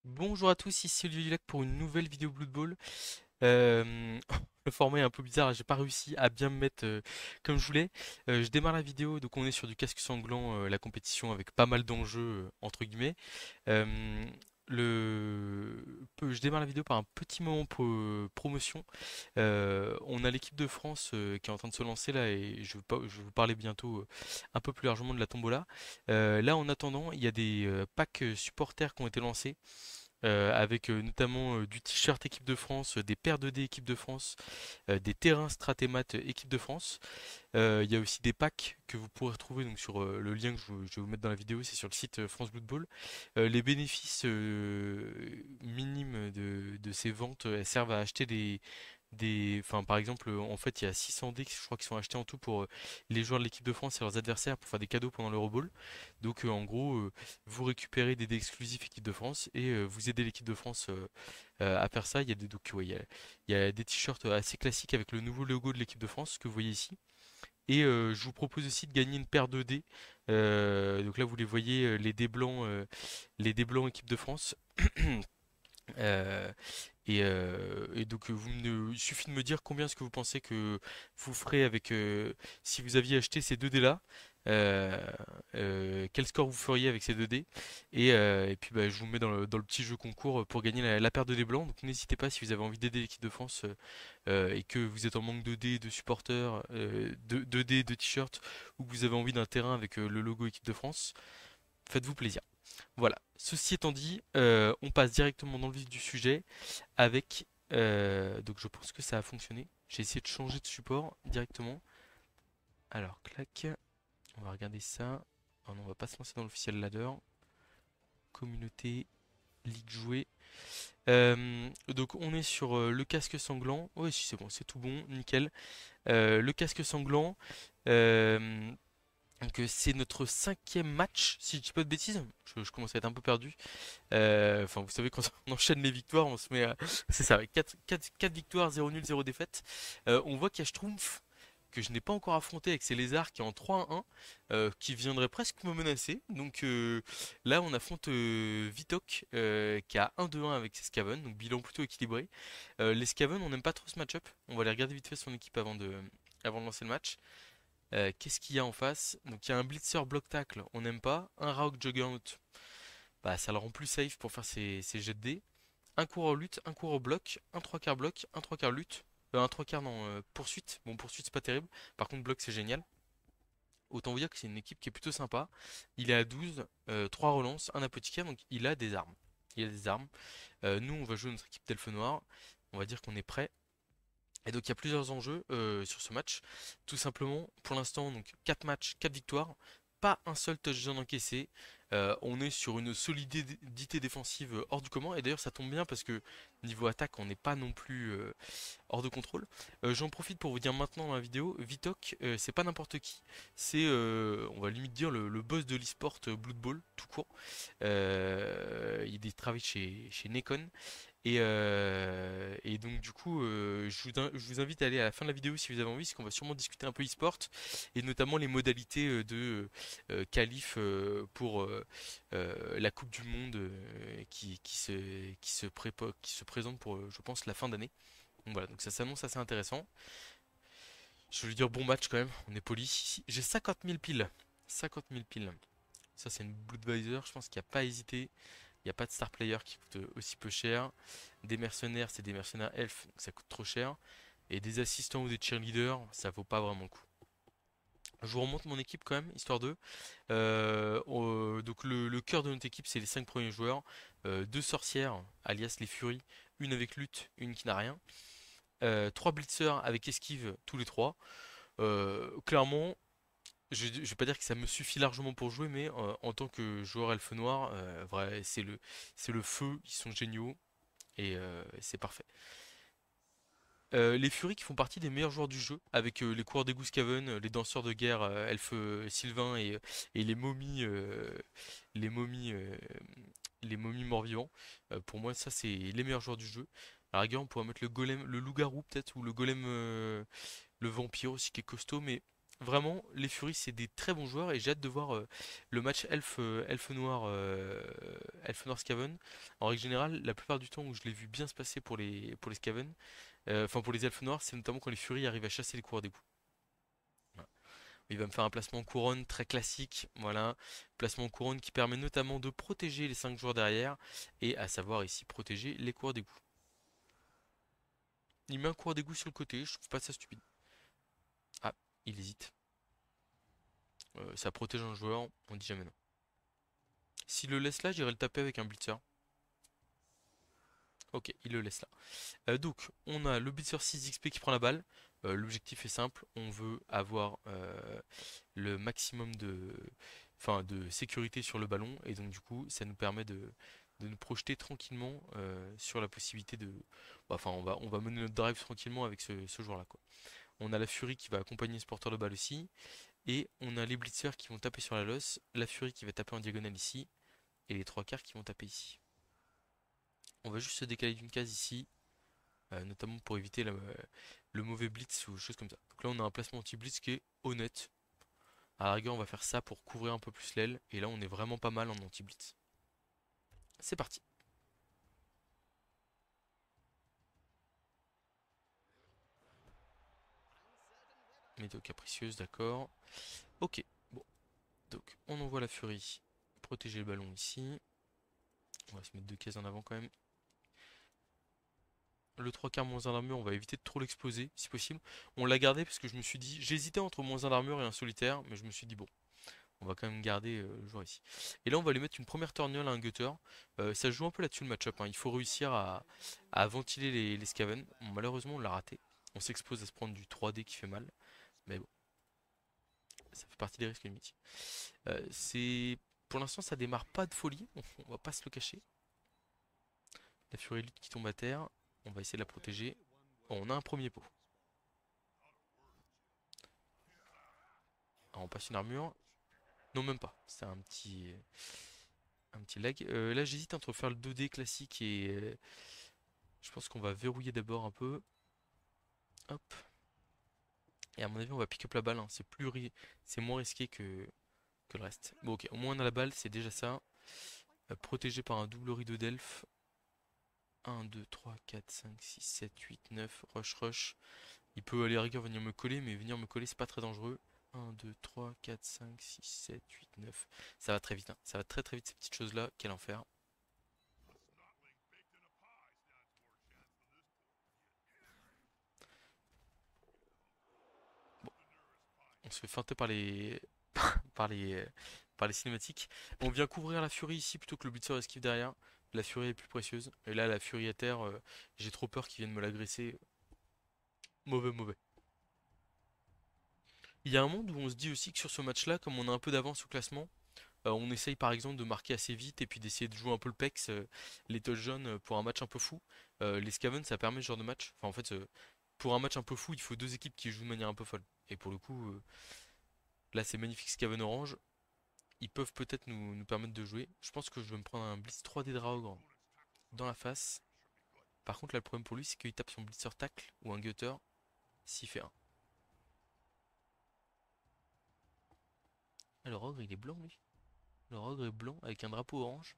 Bonjour à tous, ici Olivier Dulac pour une nouvelle vidéo Blood Bowl. Euh, le format est un peu bizarre, j'ai pas réussi à bien me mettre comme je voulais. Je démarre la vidéo, donc on est sur du casque sanglant, la compétition avec pas mal d'enjeux entre guillemets. Euh, je démarre la vidéo par un petit moment promotion. On a l'équipe de France qui est en train de se lancer là et je vais vous parler bientôt un peu plus largement de la tombola. Là en attendant, il y a des packs supporters qui ont été lancés avec notamment du t-shirt équipe de France, des paires de dés équipe de France, des terrains Stratémat équipe de France. Il y a aussi des packs que vous pourrez retrouver donc sur le lien que je vais vous mettre dans la vidéo, c'est sur le site France Blood Bowl. Les bénéfices minimes de ces ventes, elles servent à acheter enfin, par exemple, en fait, il y a 600 dés, je crois, qui sont achetés en tout pour les joueurs de l'équipe de France et leurs adversaires pour faire des cadeaux pendant l'Euroball. Donc, en gros, vous récupérez des dés exclusifs équipe de France et vous aidez l'équipe de France à faire ça. Il y a des, donc, ouais, il y a des t-shirts assez classiques avec le nouveau logo de l'équipe de France que vous voyez ici. Et je vous propose aussi de gagner une paire de dés. Donc là, vous les voyez, les dés blancs équipe de France. Euh, et donc, il suffit de me dire combien est-ce que vous pensez que vous ferez avec si vous aviez acheté ces deux dés-là. euh, Quel score vous feriez avec ces deux dés et puis bah, je vous mets dans le petit jeu concours pour gagner la paire de dés blancs. Donc n'hésitez pas si vous avez envie d'aider l'équipe de France et que vous êtes en manque de dés, de supporters, de dés, de t-shirts ou que vous avez envie d'un terrain avec le logo équipe de France, faites-vous plaisir. Voilà. Ceci étant dit, on passe directement dans le vif du sujet avec. Donc je pense que ça a fonctionné. J'ai essayé de changer de support directement. Alors, clac. On va regarder ça. Oh non, on va pas se lancer dans l'officiel ladder. Communauté, ligue jouée. Donc on est sur le casque sanglant. Oui, si c'est bon, c'est tout bon, nickel. Le casque sanglant. euh, donc c'est notre cinquième match, si je dis pas de bêtises. Je commence à être un peu perdu. Enfin, vous savez, quand on enchaîne les victoires, on se met à... C'est ça, 4 victoires, 0 nul, 0 défaite. On voit qu'il y a Schtroumpf, que je n'ai pas encore affronté avec ses lézards, qui est en 3-1, qui viendrait presque me menacer. Donc là, on affronte Vitok, qui a 1-2-1 avec ses Skaven, donc bilan plutôt équilibré. Les Skaven, on n'aime pas trop ce match-up. On va aller regarder vite fait son équipe avant de lancer le match. Qu'est-ce qu'il y a en face? Donc il y a un Blitzer block tackle, on n'aime pas. Un Rauk Juggernaut, bah, ça le rend plus safe pour faire ses jets de dés. Un coureur lutte, un coureur bloc, un trois quarts bloc, un trois quarts lutte. Un trois quarts non, poursuite. Bon, poursuite c'est pas terrible. Par contre, bloc c'est génial. Autant vous dire que c'est une équipe qui est plutôt sympa. Il est à 12, 3 relances, un apothicaire, donc il a des armes. Il a des armes. Nous, on va jouer notre équipe d'elfe noir. On va dire qu'on est prêt. Et donc il y a plusieurs enjeux sur ce match. Tout simplement, pour l'instant, donc 4 matchs, 4 victoires, pas un seul touchdown encaissé. On est sur une solidité défensive hors du commun. Et d'ailleurs, ça tombe bien parce que niveau attaque, on n'est pas non plus hors de contrôle. J'en profite pour vous dire maintenant dans la vidéo, Vitok, c'est pas n'importe qui. C'est, on va limite dire, le boss de l'e-sport Blood Bowl, tout court. Il travaille chez Nekon. Et donc du coup, je vous invite à aller à la fin de la vidéo si vous avez envie, parce qu'on va sûrement discuter un peu e-sport, et notamment les modalités de qualif pour la Coupe du Monde qui se présente pour, je pense, la fin d'année. Donc voilà, donc ça s'annonce assez intéressant. Je veux dire bon match quand même, on est poli. J'ai 50 000 piles. 50 000 piles. Ça c'est une Bloodvisor, je pense qu'il n'y a pas hésité. Il n'y a pas de star player qui coûte aussi peu cher. Des mercenaires, c'est des mercenaires elfes, donc ça coûte trop cher. Et des assistants ou des cheerleaders, ça vaut pas vraiment le coup. Je vous remonte mon équipe quand même, histoire de. Donc le cœur de notre équipe, c'est les 5 premiers joueurs. Deux sorcières, alias les furies. Une avec lutte, une qui n'a rien. Trois blitzers avec esquive, tous les trois. Clairement, je vais pas dire que ça me suffit largement pour jouer, mais en tant que joueur elfe noir, vrai, c'est le feu, ils sont géniaux et c'est parfait. Les Furies qui font partie des meilleurs joueurs du jeu, avec les coureurs d'égout Skaven, les danseurs de guerre elfe Sylvain et les momies, euh, les momies morts-vivants. Pour moi, ça c'est les meilleurs joueurs du jeu. À la rigueur, on pourrait mettre le golem, le loup-garou peut-être, ou le golem, le vampire aussi qui est costaud, mais Vraiment, les Furies, c'est des très bons joueurs et j'ai hâte de voir le match Elfe Noir Skaven. En règle générale, la plupart du temps où je l'ai vu bien se passer pour les Skaven, enfin pour les Elfes Noirs, c'est notamment quand les Furies arrivent à chasser les coureurs d'égout. Voilà. Il va me faire un placement en couronne très classique, voilà, placement en couronne qui permet notamment de protéger les 5 joueurs derrière et à savoir ici protéger les coureurs d'égout. Il met un coureur d'égout sur le côté, je trouve pas ça stupide. Ah, il hésite. Ça protège un joueur, on dit jamais non. S'il le laisse là, j'irai le taper avec un blitzer. Ok, il le laisse là. Donc, on a le blitzer 6 XP qui prend la balle. L'objectif est simple, on veut avoir le maximum enfin, de sécurité sur le ballon. Et donc, du coup, ça nous permet de nous projeter tranquillement sur la possibilité de... Bah, enfin, on va mener notre drive tranquillement avec ce joueur-là, quoi. On a la Fury qui va accompagner ce porteur de balle aussi. Et on a les blitzers qui vont taper sur la losse, la Fury qui va taper en diagonale ici, et les trois quarts qui vont taper ici. On va juste se décaler d'une case ici, notamment pour éviter le mauvais blitz ou choses comme ça. Donc là on a un placement anti-blitz qui est honnête. À la rigueur on va faire ça pour couvrir un peu plus l'aile, et là on est vraiment pas mal en anti-blitz. C'est parti. Météo capricieuse, d'accord. Ok, bon. Donc on envoie la Fury protéger le ballon ici. On va se mettre deux cases en avant quand même. Le 3 quarts moins 1 d'armure, on va éviter de trop l'exposer si possible. On l'a gardé parce que je me suis dit, j'hésitais entre moins 1 d'armure et un solitaire, mais je me suis dit bon, on va quand même garder le joueur ici. Et là on va lui mettre une première torgnole à un gutter. Ça joue un peu là-dessus le match-up, hein. Il faut réussir à ventiler les Skaven. Bon, malheureusement on l'a raté. On s'expose à se prendre du 3D qui fait mal. Mais bon, ça fait partie des risques limités. C'est... Pour l'instant ça démarre pas de folie, on va pas se le cacher. La Furie Lutte qui tombe à terre, on va essayer de la protéger. Bon, on a un premier pot. Alors, on passe une armure. Non, même pas. C'est un petit lag. Là, j'hésite entre faire le 2D classique et je pense qu'on va verrouiller d'abord un peu. Hop. Et à mon avis, on va pick up la balle, hein. C'est moins risqué que le reste. Bon, ok. Au moins, on a la balle, c'est déjà ça. Protégé par un double rideau d'elfe. 1, 2, 3, 4, 5, 6, 7, 8, 9. Rush, rush. Il peut aller à rigueur venir me coller, mais venir me coller, c'est pas très dangereux. 1, 2, 3, 4, 5, 6, 7, 8, 9. Ça va très vite, hein. Ça va très très vite ces petites choses-là. Quel enfer. Bon, on se fait feinter par les, par les cinématiques. On vient couvrir la Fury ici plutôt que le Blitzer esquive derrière. La Fury est plus précieuse. Et là, la Fury à terre, j'ai trop peur qu'ils viennent me l'agresser. Mauvais, mauvais. Il y a un monde où on se dit aussi que sur ce match-là, comme on a un peu d'avance au classement, on essaye par exemple de marquer assez vite et puis d'essayer de jouer un peu le pex, les touch jaunes pour un match un peu fou. Les Scaven, ça permet ce genre de match. Enfin, en fait, pour un match un peu fou, il faut deux équipes qui jouent de manière un peu folle. Et pour le coup, là, c'est magnifique Scaven orange. Ils peuvent peut-être nous permettre de jouer. Je pense que je vais me prendre un Blitz 3D Draugr dans la face. Par contre, là, le problème pour lui, c'est qu'il tape son Blitzer tacle ou un Gutter s'il fait un. Ah, le Rogre, il est blanc, lui. Le Rogre est blanc avec un drapeau orange.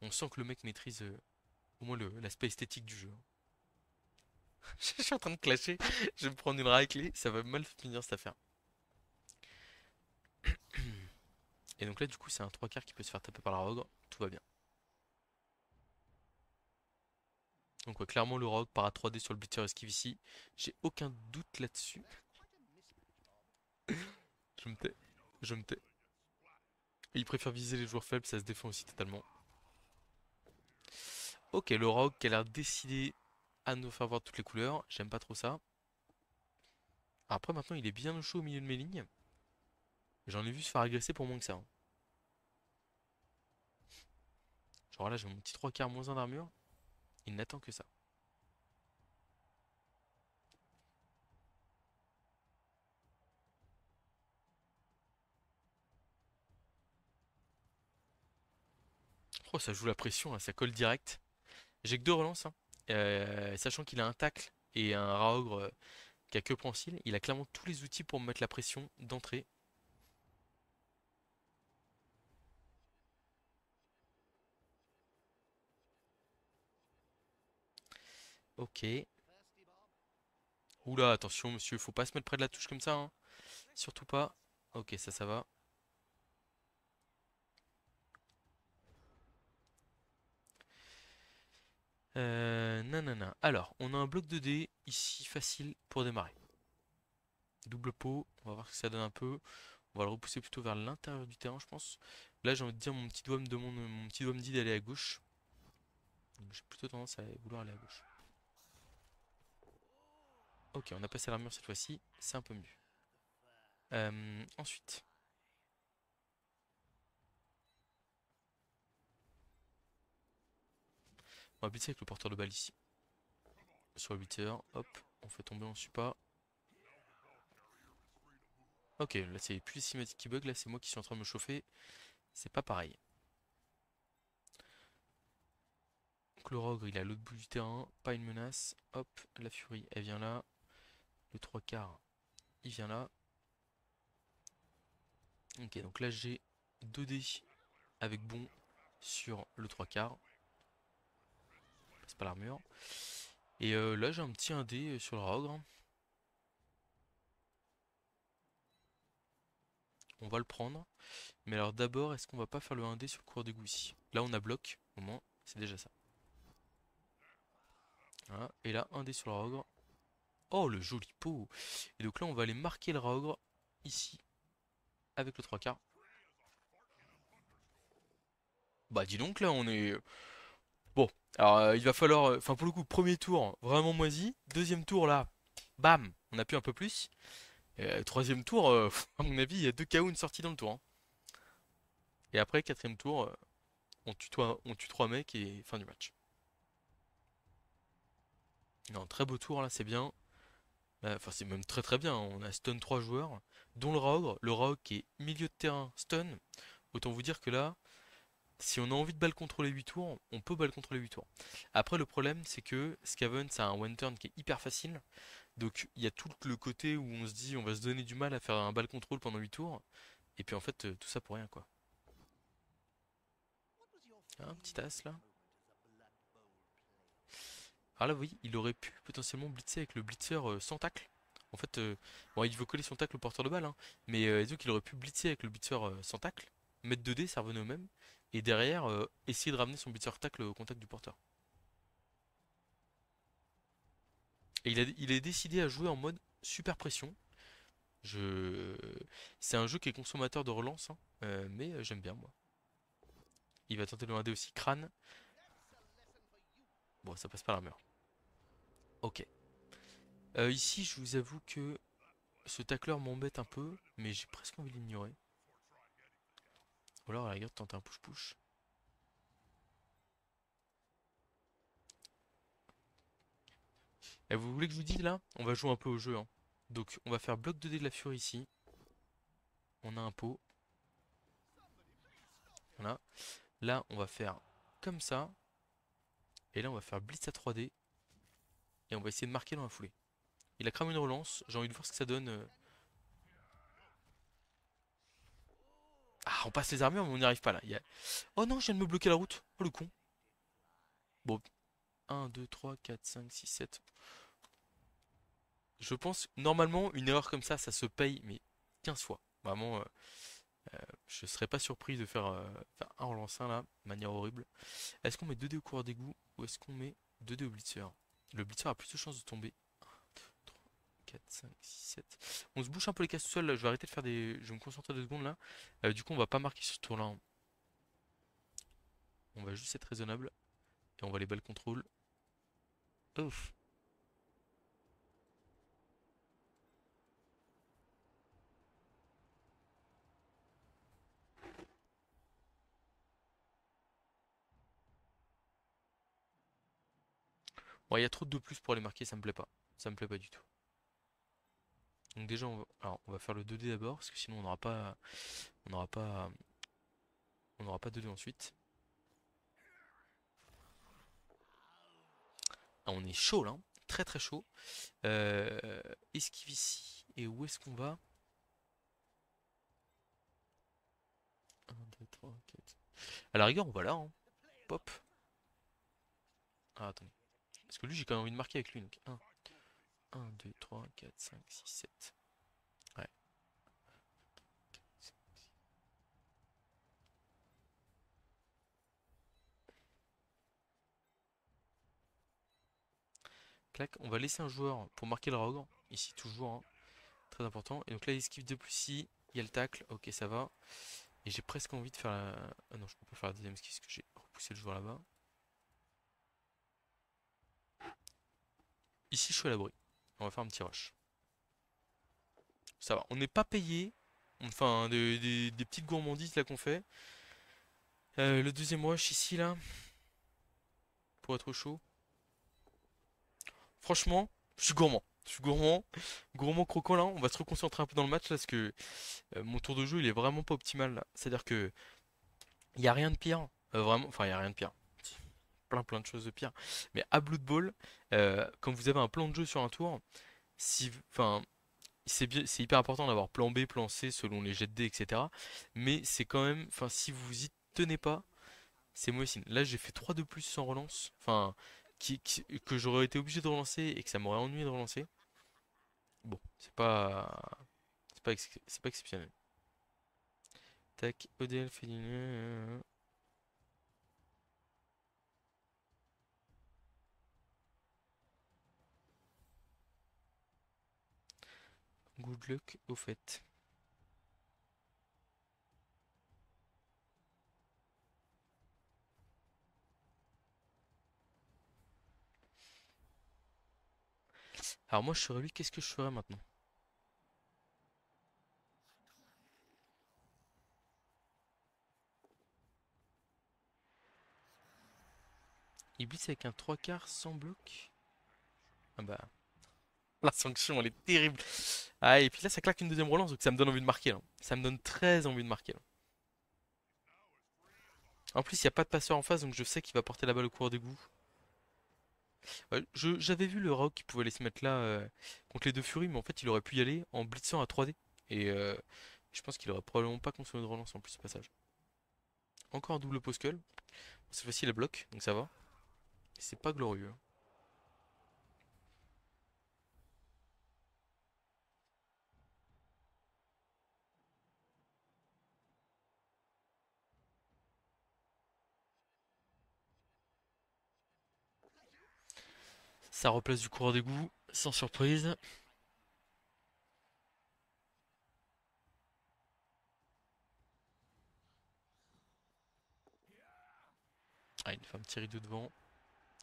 On sent que le mec maîtrise au moins l'aspect esthétique du jeu. Je suis en train de clasher. Je vais me prendre une raclée. Ça va mal finir cette affaire. Et donc là, du coup, c'est un 3 quarts qui peut se faire taper par la Rogre. Tout va bien. Donc, ouais, clairement, le Rogue part à 3D sur le Blitzer esquive ici. J'ai aucun doute là-dessus. Je me tais. Je me tais. Et il préfère viser les joueurs faibles, ça se défend aussi totalement. Ok, le Rogue qui a l'air décidé à nous faire voir toutes les couleurs. J'aime pas trop ça. Après, maintenant, il est bien au chaud au milieu de mes lignes. J'en ai vu se faire agresser pour moins que ça, hein. Genre là, j'ai mon petit 3 quarts moins 1 d'armure. Il n'attend que ça. Oh, ça joue la pression, là, ça colle direct. J'ai que deux relances, hein. Sachant qu'il a un tacle et un Raogre qui a que Prancil. Il a clairement tous les outils pour me mettre la pression d'entrée. Ok. Oula, attention monsieur, faut pas se mettre près de la touche comme ça, hein. Surtout pas. Ok, ça va. Nanana. Alors, on a un bloc 2D ici, facile pour démarrer. Double pot, on va voir ce que ça donne un peu. On va le repousser plutôt vers l'intérieur du terrain, je pense. Là, j'ai envie de dire, mon petit doigt me demande, mon petit doigt me dit d'aller à gauche. Donc, j'ai plutôt tendance à vouloir aller à gauche. Ok, on a passé l'armure cette fois-ci, c'est un peu mieux. Ensuite, on va blitzer avec le porteur de balle ici. Sur le 8 heures, hop, on fait tomber, on suit pas. Ok, là c'est plus les cinématiques qui bug, là c'est moi qui suis en train de me chauffer. C'est pas pareil. Donc le Rogre il est à l'autre bout du terrain, pas une menace. Hop, la Furie elle vient là. Le 3 quarts il vient là. Ok, donc là j'ai 2 dés avec bon sur le 3 quarts. C'est pas l'armure. Et là j'ai un petit 1 dé sur le Rogre. On va le prendre. Mais alors d'abord, est-ce qu'on va pas faire le 1 dé sur le cours d'égout ici? Là on a bloc, au moins, c'est déjà ça. Voilà. Et là, 1 dé sur le Rogre. Oh, le joli pot! Et donc là, on va aller marquer le Rogre ici, avec le 3 quarts. Bah dis donc, là, on est... Bon, alors il va falloir... Enfin, pour le coup, premier tour, vraiment moisi. Deuxième tour, là, bam, on a pu un peu plus. Troisième tour, à mon avis, il y a 2 KO, une sortie dans le tour, hein. Et après, quatrième tour, on tue 3 mecs et fin du match. Non, très beau tour, là, c'est bien. Enfin, c'est même très très bien, hein. On a stun 3 joueurs, dont le Rogue qui est milieu de terrain stun. Autant vous dire que là, si on a envie de balle contrôler 8 tours, on peut balle contrôler 8 tours. Après, le problème, c'est que Skaven, c'est un one turn qui est hyper facile. Donc, il y a tout le côté où on se dit on va se donner du mal à faire un balle contrôle pendant 8 tours. Et puis en fait, tout ça pour rien quoi. Un petit as là. Alors là, oui, il aurait pu potentiellement blitzer avec le blitzer sans tacle. En fait, bon, il veut coller son tacle au porteur de balle, hein, mais disons qu'il aurait pu blitzer avec le blitzer sans tacle, mettre 2 dés, ça revenait au même, et derrière, essayer de ramener son blitzer tacle au contact du porteur. Et il a décidé à jouer en mode super pression. Je... C'est un jeu qui est consommateur de relance, hein, mais j'aime bien moi. Il va tenter le 1D aussi, crâne. Bon, ça passe pas l'armure. Ok. Ici, je vous avoue que ce tacleur m'embête un peu, mais j'ai presque envie de l'ignorer. Ou alors à la rigueur de tenter un push-push. Et vous voulez que je vous dise là? On va jouer un peu au jeu, hein. Donc on va faire bloc 2D de la furie ici. On a un pot. Voilà. Là on va faire comme ça. Et là on va faire blitz à 3D. Et on va essayer de marquer dans la foulée. Il a cramé une relance. J'ai envie de voir ce que ça donne. Ah, on passe les armures mais on n'y arrive pas là. Oh non, je viens de me bloquer la route. Oh le con. Bon, 1, 2, 3, 4, 5, 6, 7. Je pense, normalement, une erreur comme ça se paye, mais 15 fois. Vraiment, je serais pas surpris de faire un relance 1 là, de manière horrible. Est-ce qu'on met 2 dés au coureur d'égout ou est-ce qu'on met 2 dés au blitzer? Le blitzer a plus de chances de tomber. 3, 4, 5, 6, 7. On se bouche un peu les cases tout seul là. Je vais arrêter de faire des. Je vais me concentrer 2 secondes là. Du coup, on va pas marquer sur ce tour là, hein. On va juste être raisonnable. Et on va les balles contrôle. Ouf. Bon, il y a trop de 2 plus pour les marquer, ça me plaît pas. Ça me plaît pas du tout. Donc déjà, alors, on va faire le 2D d'abord, parce que sinon on n'aura pas, on n'aura pas 2D ensuite. Ah, on est chaud là, hein. très très chaud. Euh, Esquive ici. Et où est-ce qu'on va? Un, 2, 3, 4. À la rigueur, on va là, hein. Pop. Ah, attendez. Parce que lui, j'ai quand même envie de marquer avec lui. Donc un 2 3 4 5 6 7. Ouais. Clac. On va laisser un joueur pour marquer le rogue. Ici, toujours, hein. Très important. Et donc là, il esquive de plus ici. Il y a le tacle. Ok, ça va. Et j'ai presque envie de faire la... Ah non, je peux pas faire la deuxième esquive parce que j'ai repoussé le joueur là-bas. Ici, je suis à l'abri. On va faire un petit rush. Ça va. On n'est pas payé. Enfin, des petites gourmandises là qu'on fait. Le deuxième rush ici, là, pour être chaud. Franchement, je suis gourmand. Je suis gourmand. Gourmand croquant là. On va se reconcentrer un peu dans le match là parce que mon tour de jeu il est vraiment pas optimal là. C'est-à-dire que il y a rien de pire. Vraiment, enfin il y a rien de pire. Plein de choses de pire. Mais à Blood Bowl, quand vous avez un plan de jeu sur un tour, si, enfin, c'est bien, c'est hyper important d'avoir plan B, plan C selon les jets de dés, etc. Mais c'est quand même, enfin, si vous y tenez pas, c'est mauvais signe. Là, j'ai fait 3 de plus sans relance. Enfin, que j'aurais été obligé de relancer et que ça m'aurait ennuyé de relancer. Bon, c'est pas exceptionnel. Tac, EDL féminin. Good luck au fait. Alors moi, je serais lui, qu'est-ce que je ferais maintenant? Il blitz avec un 3 quarts sans bloc. Ah bah, la sanction, elle est terrible. Ah, et puis là, ça claque une deuxième relance, donc ça me donne envie de marquer là. Ça me donne très envie de marquer là. En plus, il n'y a pas de passeur en face, donc je sais qu'il va porter la balle au cours d'égout. Ouais, j'avais vu le Rock qui pouvait aller se mettre là contre les deux Furies, mais en fait, il aurait pu y aller en blitzant à 3D. Et je pense qu'il aurait probablement pas consommé de relance en plus ce passage. Encore un double post -cull. Cette fois-ci, il bloque, donc ça va. C'est pas glorieux, hein. Ça replace du coureur d'égout, sans surprise. Ah, il fait un petit rideau devant.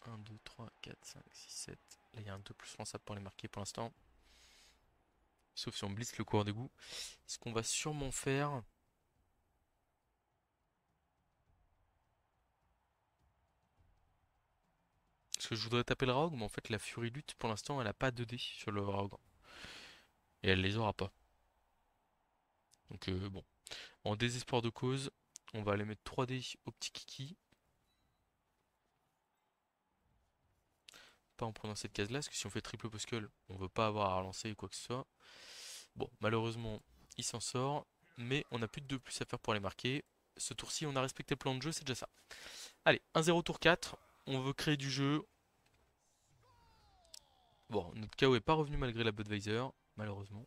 Un 2 3 4 5 6 7. Là, il y a un 2 plus lançable pour les marquer pour l'instant. Sauf si on blitz le coureur d'égout. Ce qu'on va sûrement faire. Parce que je voudrais taper le Rogue, mais en fait, la Fury lutte pour l'instant, elle a pas 2 dés sur le Rogue. Et elle les aura pas. Donc, bon. En désespoir de cause, on va aller mettre 3 dés au petit Kiki. Pas en prenant cette case là, parce que si on fait triple poskel, on veut pas avoir à relancer ou quoi que ce soit. Bon, malheureusement, il s'en sort, mais on a plus de 2 plus à faire pour les marquer. Ce tour-ci, on a respecté le plan de jeu, c'est déjà ça. Allez, 1-0 tour 4, on veut créer du jeu. Bon, notre KO est pas revenu malgré la Budweiser, malheureusement.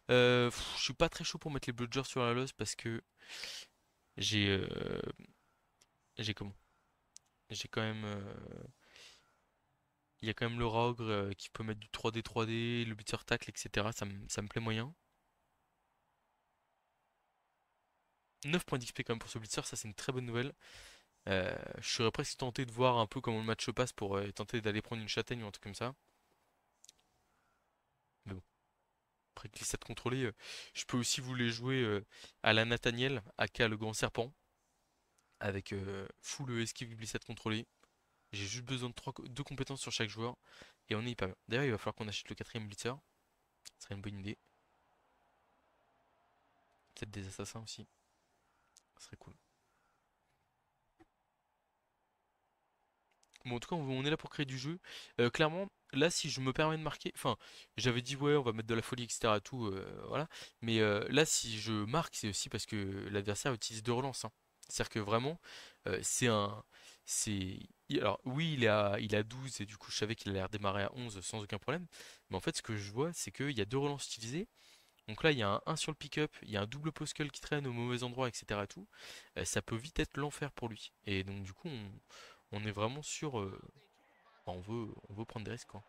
Je suis pas très chaud pour mettre les bludgers sur la loss parce que j'ai j'ai comment? J'ai quand même il y a quand même le Rogue qui peut mettre du 3D 3D, le blitzer tackle, etc. Ça me plaît moyen. 9 points d'XP quand même pour ce blitzer, ça c'est une très bonne nouvelle. Je serais presque tenté de voir un peu comment le match se passe pour tenter d'aller prendre une châtaigne ou un truc comme ça. Mais bon, après glissade contrôlée, je peux aussi vous les jouer à la Nathaniel, aka le grand serpent, avec full esquive glissade contrôlée. J'ai juste besoin de 2 compétences sur chaque joueur et on est hyper bien. D'ailleurs, il va falloir qu'on achète le quatrième blitzer, ce serait une bonne idée. Peut-être des assassins aussi, ce serait cool. Bon, en tout cas, on est là pour créer du jeu. Clairement, là, si je me permets de marquer, enfin, j'avais dit ouais, on va mettre de la folie, etc. Tout, voilà. Mais là, si je marque, c'est aussi parce que l'adversaire utilise deux relances, hein. C'est-à-dire que vraiment, c'est un, c'est, alors oui, il a 12 et du coup, je savais qu'il allait redémarrer à 11 sans aucun problème. Mais en fait, ce que je vois, c'est qu'il y a deux relances utilisées. Donc là, il y a un 1 sur le pick-up, il y a un double postal qui traîne au mauvais endroit, etc. Tout. Ça peut vite être l'enfer pour lui. Et donc, du coup, on est vraiment sur. Bah, on veut prendre des risques, quoi.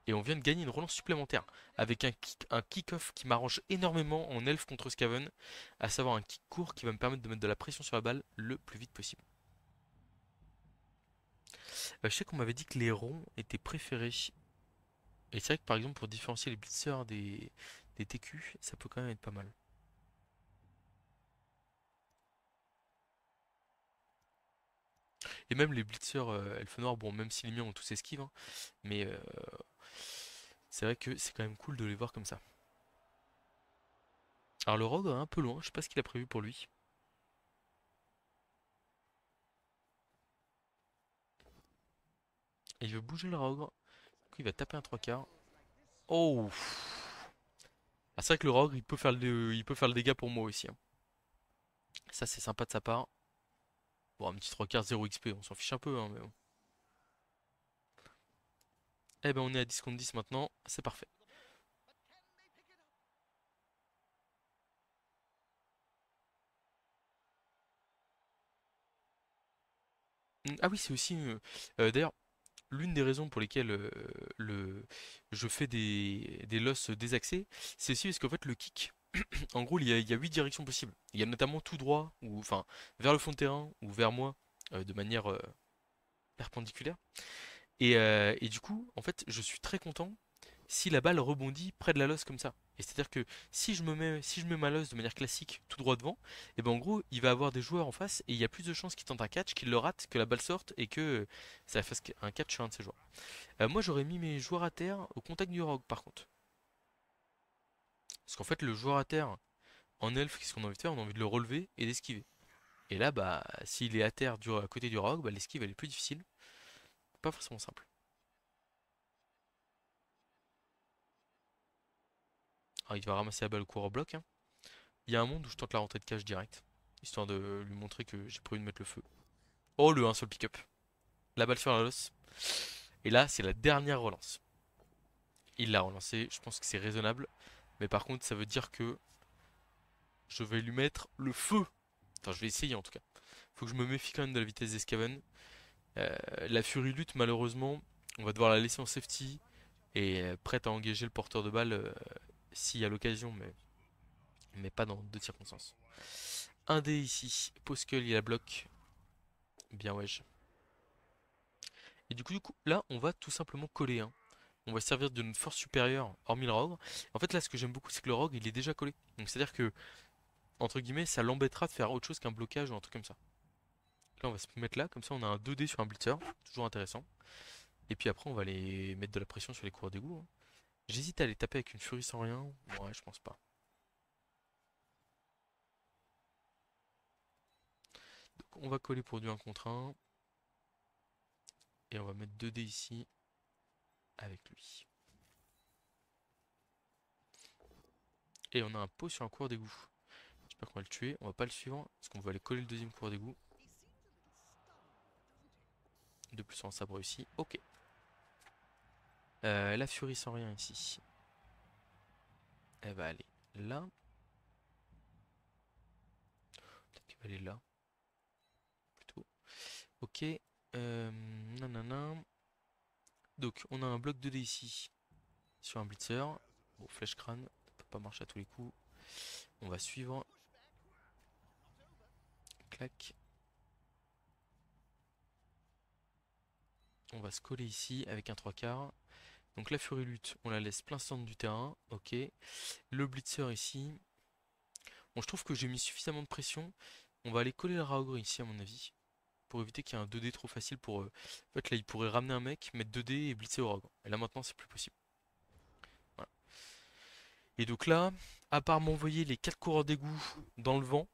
Et on vient de gagner une relance supplémentaire avec un kick-off qui m'arrange énormément en elf contre Skaven, à savoir un kick court qui va me permettre de mettre de la pression sur la balle le plus vite possible. Je sais qu'on m'avait dit que les ronds étaient préférés. Et c'est vrai que par exemple pour différencier les blitzers des TQ, ça peut quand même être pas mal. Et même les blitzers elfe noir, bon même si les miens ont tous esquive, hein, mais c'est vrai que c'est quand même cool de les voir comme ça. Alors le rogue est un peu loin, je sais pas ce qu'il a prévu pour lui. Et il veut bouger le rogue. Du coup, il va taper un trois quarts. Oh! Ah, c'est vrai que le rogue, il peut faire le dégât pour moi aussi, hein. Ça, c'est sympa de sa part. Bon, un petit trois quarts 0 XP, on s'en fiche un peu, hein, mais bon. Eh ben, on est à 10 contre 10 maintenant, c'est parfait. Ah oui, c'est aussi. D'ailleurs, l'une des raisons pour lesquelles le, je fais des losses désaxés, c'est aussi parce qu'en fait, le kick, en gros, il y a 8 directions possibles. Il y a notamment tout droit, ou enfin, vers le fond de terrain, ou vers moi, de manière perpendiculaire. Et du coup, en fait, je suis très content si la balle rebondit près de la losse comme ça. Et c'est-à-dire que si je mets ma losse de manière classique tout droit devant, et ben en gros, il va avoir des joueurs en face et il y a plus de chances qu'il tente un catch, qu'il le rate, que la balle sorte et que ça fasse un catch sur un de ses joueurs. Moi, j'aurais mis mes joueurs à terre au contact du rogue par contre. Parce qu'en fait, le joueur à terre en elfe, qu'est-ce qu'on a envie de faire? On a envie de le relever et d'esquiver. Et là, bah, s'il est à terre à côté du rogue, bah, l'esquive elle est plus difficile. Pas forcément simple. Alors, il va ramasser la balle au coureur bloc, hein. Il y a un monde où je tente la rentrée de cage direct, histoire de lui montrer que j'ai prévu de mettre le feu. Oh, le 1 sur le pick-up. La balle sur la losse. Et là, c'est la dernière relance. Il l'a relancé, je pense que c'est raisonnable. Mais par contre, ça veut dire que je vais lui mettre le feu. Enfin, je vais essayer en tout cas. Faut que je me méfie quand même de la vitesse des Skaven. La Fury lutte, malheureusement, on va devoir la laisser en safety et prête à engager le porteur de balle s'il y a l'occasion, mais pas dans d'autres circonstances. Un dé ici. Poskel, il a bloc. Bien, wesh. Et du coup, là, on va tout simplement coller, hein. On va se servir de notre force supérieure, hormis le rogue. En fait, là, ce que j'aime beaucoup, c'est que le rogue, il est déjà collé. Donc, c'est-à-dire que, entre guillemets, ça l'embêtera de faire autre chose qu'un blocage ou un truc comme ça. Là, on va se mettre là, comme ça, on a un 2D sur un blitzer, toujours intéressant. Et puis après, on va aller mettre de la pression sur les coureurs d'égout, hein. J'hésite à les taper avec une furie sans rien. Ouais, je pense pas. Donc, on va coller pour du 1 contre 1. Et on va mettre 2D ici avec lui. Et on a un pot sur un coureur d'égout. J'espère qu'on va le tuer. On va pas le suivre, parce qu'on va aller coller le deuxième coureur d'égout. 2 plus en sabre réussi. Ok. La furie sans rien ici. Elle va aller là. Peut-être qu'elle va aller là, plutôt. Ok. Nanana. Donc, on a un bloc 2D ici sur un blitzer. Bon, flèche crâne. Ça peut pas marcher à tous les coups. On va suivre. Clac. On va se coller ici avec un trois quarts. Donc la furie lutte, on la laisse plein centre du terrain. Ok. Le blitzer ici. Bon, je trouve que j'ai mis suffisamment de pression. On va aller coller la Raogre ici, à mon avis. Pour éviter qu'il y ait un 2D trop facile pour. En fait, là, il pourrait ramener un mec, mettre 2D et blitzer au Raogre. Et là, maintenant, c'est plus possible. Voilà. Et donc là, à part m'envoyer les 4 coureurs d'égout dans le vent,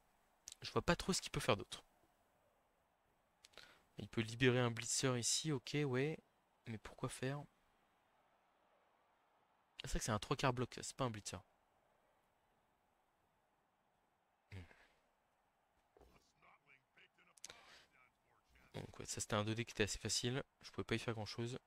je vois pas trop ce qu'il peut faire d'autre. Il peut libérer un blitzer ici, ok, ouais. Mais pourquoi faire? Ah, c'est vrai que c'est un 3 quarts bloc, ça, c'est pas un blitzer. Hmm. Donc ouais, ça c'était un 2D qui était assez facile. Je pouvais pas y faire grand chose.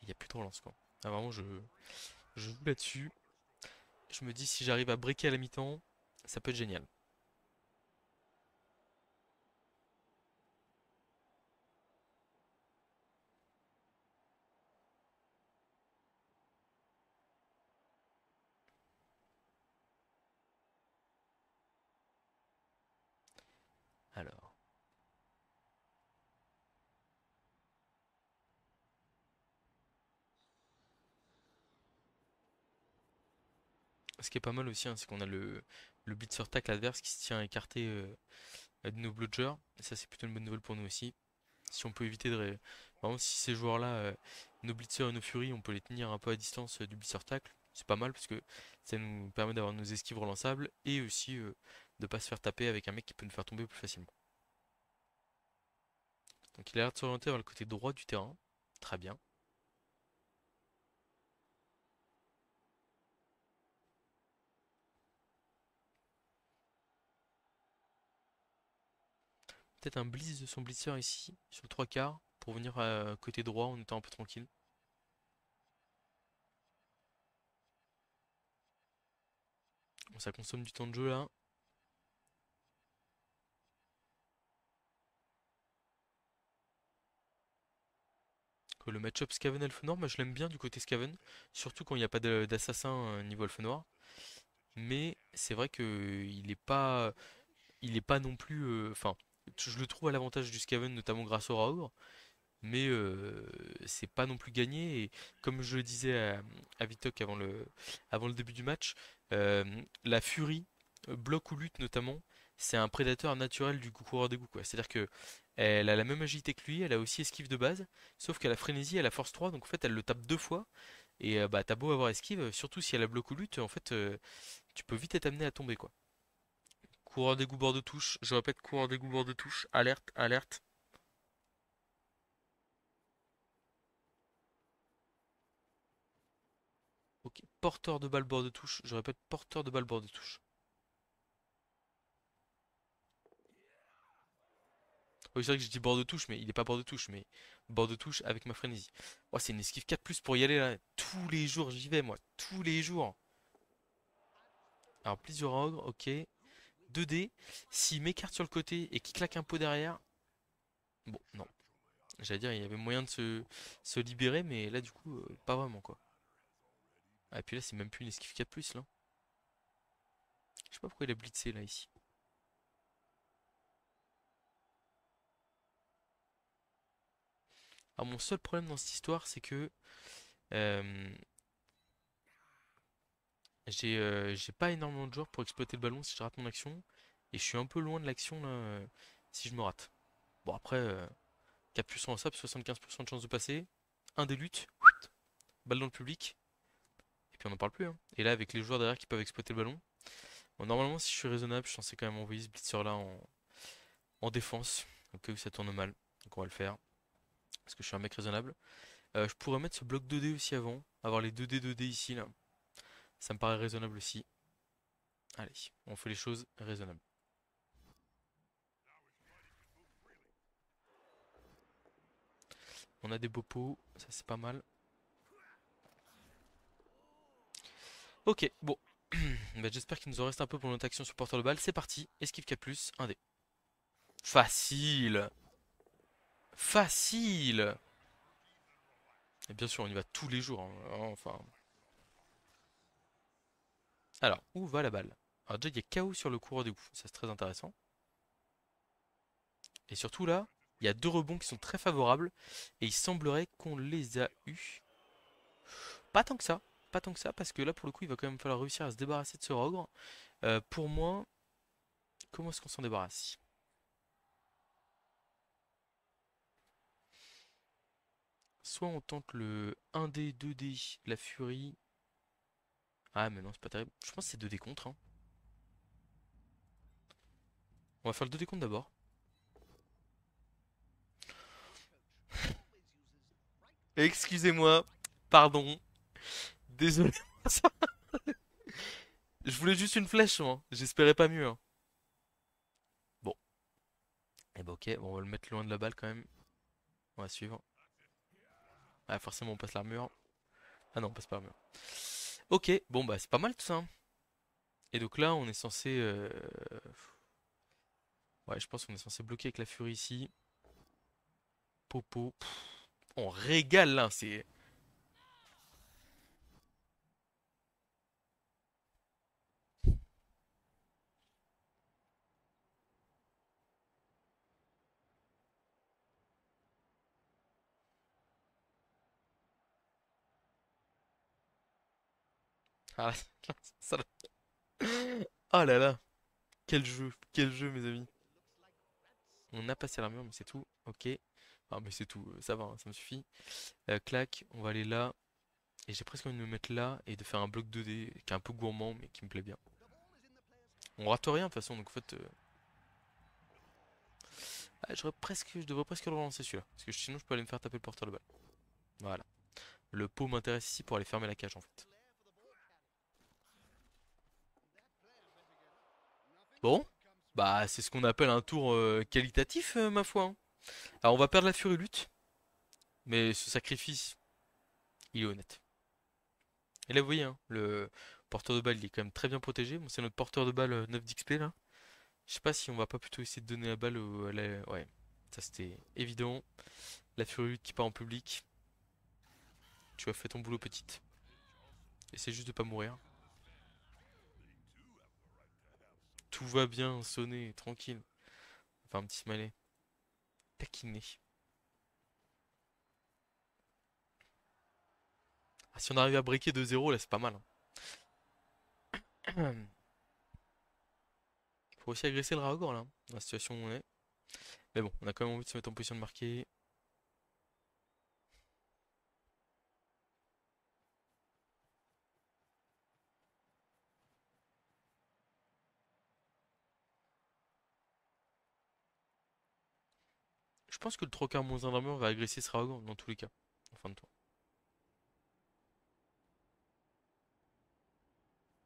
Il n'y a plus de relance quoi. Ah, vraiment, je joue là-dessus. Je me dis si j'arrive à breaker à la mi-temps, ça peut être génial. Alors, ce qui est pas mal aussi, hein, c'est qu'on a le blitzer tackle adverse qui se tient écarté de nos blodgers. Et ça, c'est plutôt une bonne nouvelle pour nous aussi. Si on peut éviter de. Par exemple, si ces joueurs-là, nos blitzers et nos furies, on peut les tenir un peu à distance du blitzer tackle, c'est pas mal parce que ça nous permet d'avoir nos esquives relançables et aussi de pas se faire taper avec un mec qui peut nous faire tomber plus facilement. Donc il a l'air de s'orienter vers le côté droit du terrain. Très bien. Peut-être un blitz de son blitzer ici, sur le 3 quarts, pour venir côté droit en étant un peu tranquille. Bon, ça consomme du temps de jeu là. Que le match-up Skaven Elfenor, moi je l'aime bien du côté Skaven, surtout quand il n'y a pas d'assassin niveau Elfenor. Mais c'est vrai que il est pas non plus, enfin, je le trouve à l'avantage du Skaven, notamment grâce au Raour, mais c'est pas non plus gagné. Et comme je le disais à Vitok avant le début du match, euh, la Furie, bloc ou lutte notamment, c'est un prédateur naturel du coureur d'égout, quoi. C'est-à-dire que elle a la même agilité que lui, elle a aussi esquive de base, sauf qu'elle a frénésie, elle a force 3, donc en fait elle le tape deux fois. Et bah t'as beau avoir esquive, surtout si elle a bloc ou lutte, en fait tu peux vite être amené à tomber quoi. Coureur d'égout bord de touche, je répète, coureur d'égout bord de touche, alerte, alerte. Ok, porteur de balle bord de touche, je répète, porteur de balle bord de touche. Oui, c'est vrai que je dis bord de touche, mais il est pas bord de touche, mais bord de touche avec ma frénésie. Oh, c'est une esquive 4+ pour y aller là. Tous les jours, j'y vais moi, tous les jours. Alors, plusieurs ogres, ok. 2D, s'il m'écarte sur le côté et qu'il claque un pot derrière, bon, non. J'allais dire, il y avait moyen de se libérer, mais là, du coup, pas vraiment quoi. Ah, et puis là, c'est même plus une esquive 4+, là. Je sais pas pourquoi il a blitzé là, ici. Alors, mon seul problème dans cette histoire, c'est que euh, j'ai pas énormément de joueurs pour exploiter le ballon si je rate mon action. Et je suis un peu loin de l'action là si je me rate. Bon après, 4% en sap, 75% de chance de passer. Un des luttes, balle dans le public. Et puis on n'en parle plus, hein. Et là avec les joueurs derrière qui peuvent exploiter le ballon. Bon, normalement si je suis raisonnable, je suis censé quand même envoyer ce blitzer là en défense. Au cas où ça tourne mal. Donc on va le faire. Parce que je suis un mec raisonnable. Je pourrais mettre ce bloc 2D aussi avant. Avoir les 2D 2D ici là. Ça me paraît raisonnable aussi. Allez, on fait les choses raisonnables. On a des beaux pots, ça c'est pas mal. Ok, bon. Bah, j'espère qu'il nous en reste un peu pour notre action sur porteur de balle. C'est parti. Esquive K+, un dé. Facile. Facile. Et bien sûr, on y va tous les jours, hein. Enfin. Alors, où va la balle? Alors déjà, il y a KO sur le coureur des coups. Ça, c'est très intéressant. Et surtout là, il y a deux rebonds qui sont très favorables. Et il semblerait qu'on les a eus. Pas tant que ça. Pas tant que ça, parce que là, pour le coup, il va quand même falloir réussir à se débarrasser de ce rogre. Pour moi, comment est-ce qu'on s'en débarrasse? Soit on tente le 1D, 2D, la furie. Ah, mais non, c'est pas terrible. Je pense que c'est 2 décomptes, hein. On va faire le 2 décomptes d'abord. Excusez-moi. Pardon. Désolé. Je voulais juste une flèche, moi. J'espérais pas mieux, hein. Bon. Et bah, ok. Bon, on va le mettre loin de la balle quand même. On va suivre. Ah, forcément, on passe l'armure. Ah non, on passe pas l'armure. Ok. Bon, bah, c'est pas mal tout ça, hein. Et donc là, on est censé. Ouais, je pense qu'on est censé bloquer avec la furie ici. Popo. Pff, on régale là, c'est. Ah, ça- oh là là, quel jeu, mes amis. On a passé l'armure, mais c'est tout. Ok. Ah, mais c'est tout, ça va, hein, ça me suffit. Clac, on va aller là. Et j'ai presque envie de me mettre là et de faire un bloc 2D qui est un peu gourmand, mais qui me plaît bien. On rate rien de toute façon, donc en fait. Ah, je devrais presque le relancer celui-là. Parce que sinon, je peux aller me faire taper le porteur de balle. Voilà. Le pot m'intéresse ici pour aller fermer la cage en fait. Bon, bah c'est ce qu'on appelle un tour qualitatif, ma foi, hein. Alors on va perdre la furulute, mais ce sacrifice, il est honnête. Et là vous voyez, hein, le porteur de balle il est quand même très bien protégé. Bon, c'est notre porteur de balle 9 d'XP là. Je sais pas si on va pas plutôt essayer de donner la balle à la... Ouais, ça c'était évident. La furulute qui part en public. Tu as fait ton boulot petite. Essaie juste de pas mourir. Tout va bien, sonner, tranquille. Enfin un petit smiley. Taquiné. Ah, si on arrive à breaker 2-0 là c'est pas mal, hein. Faut aussi agresser le Raogor là, dans la situation où on est. Mais bon, on a quand même envie de se mettre en position de marquer. Je pense que le 3 quarts moins 1 d'armure va agresser ce Raogor dans tous les cas, en fin de tour.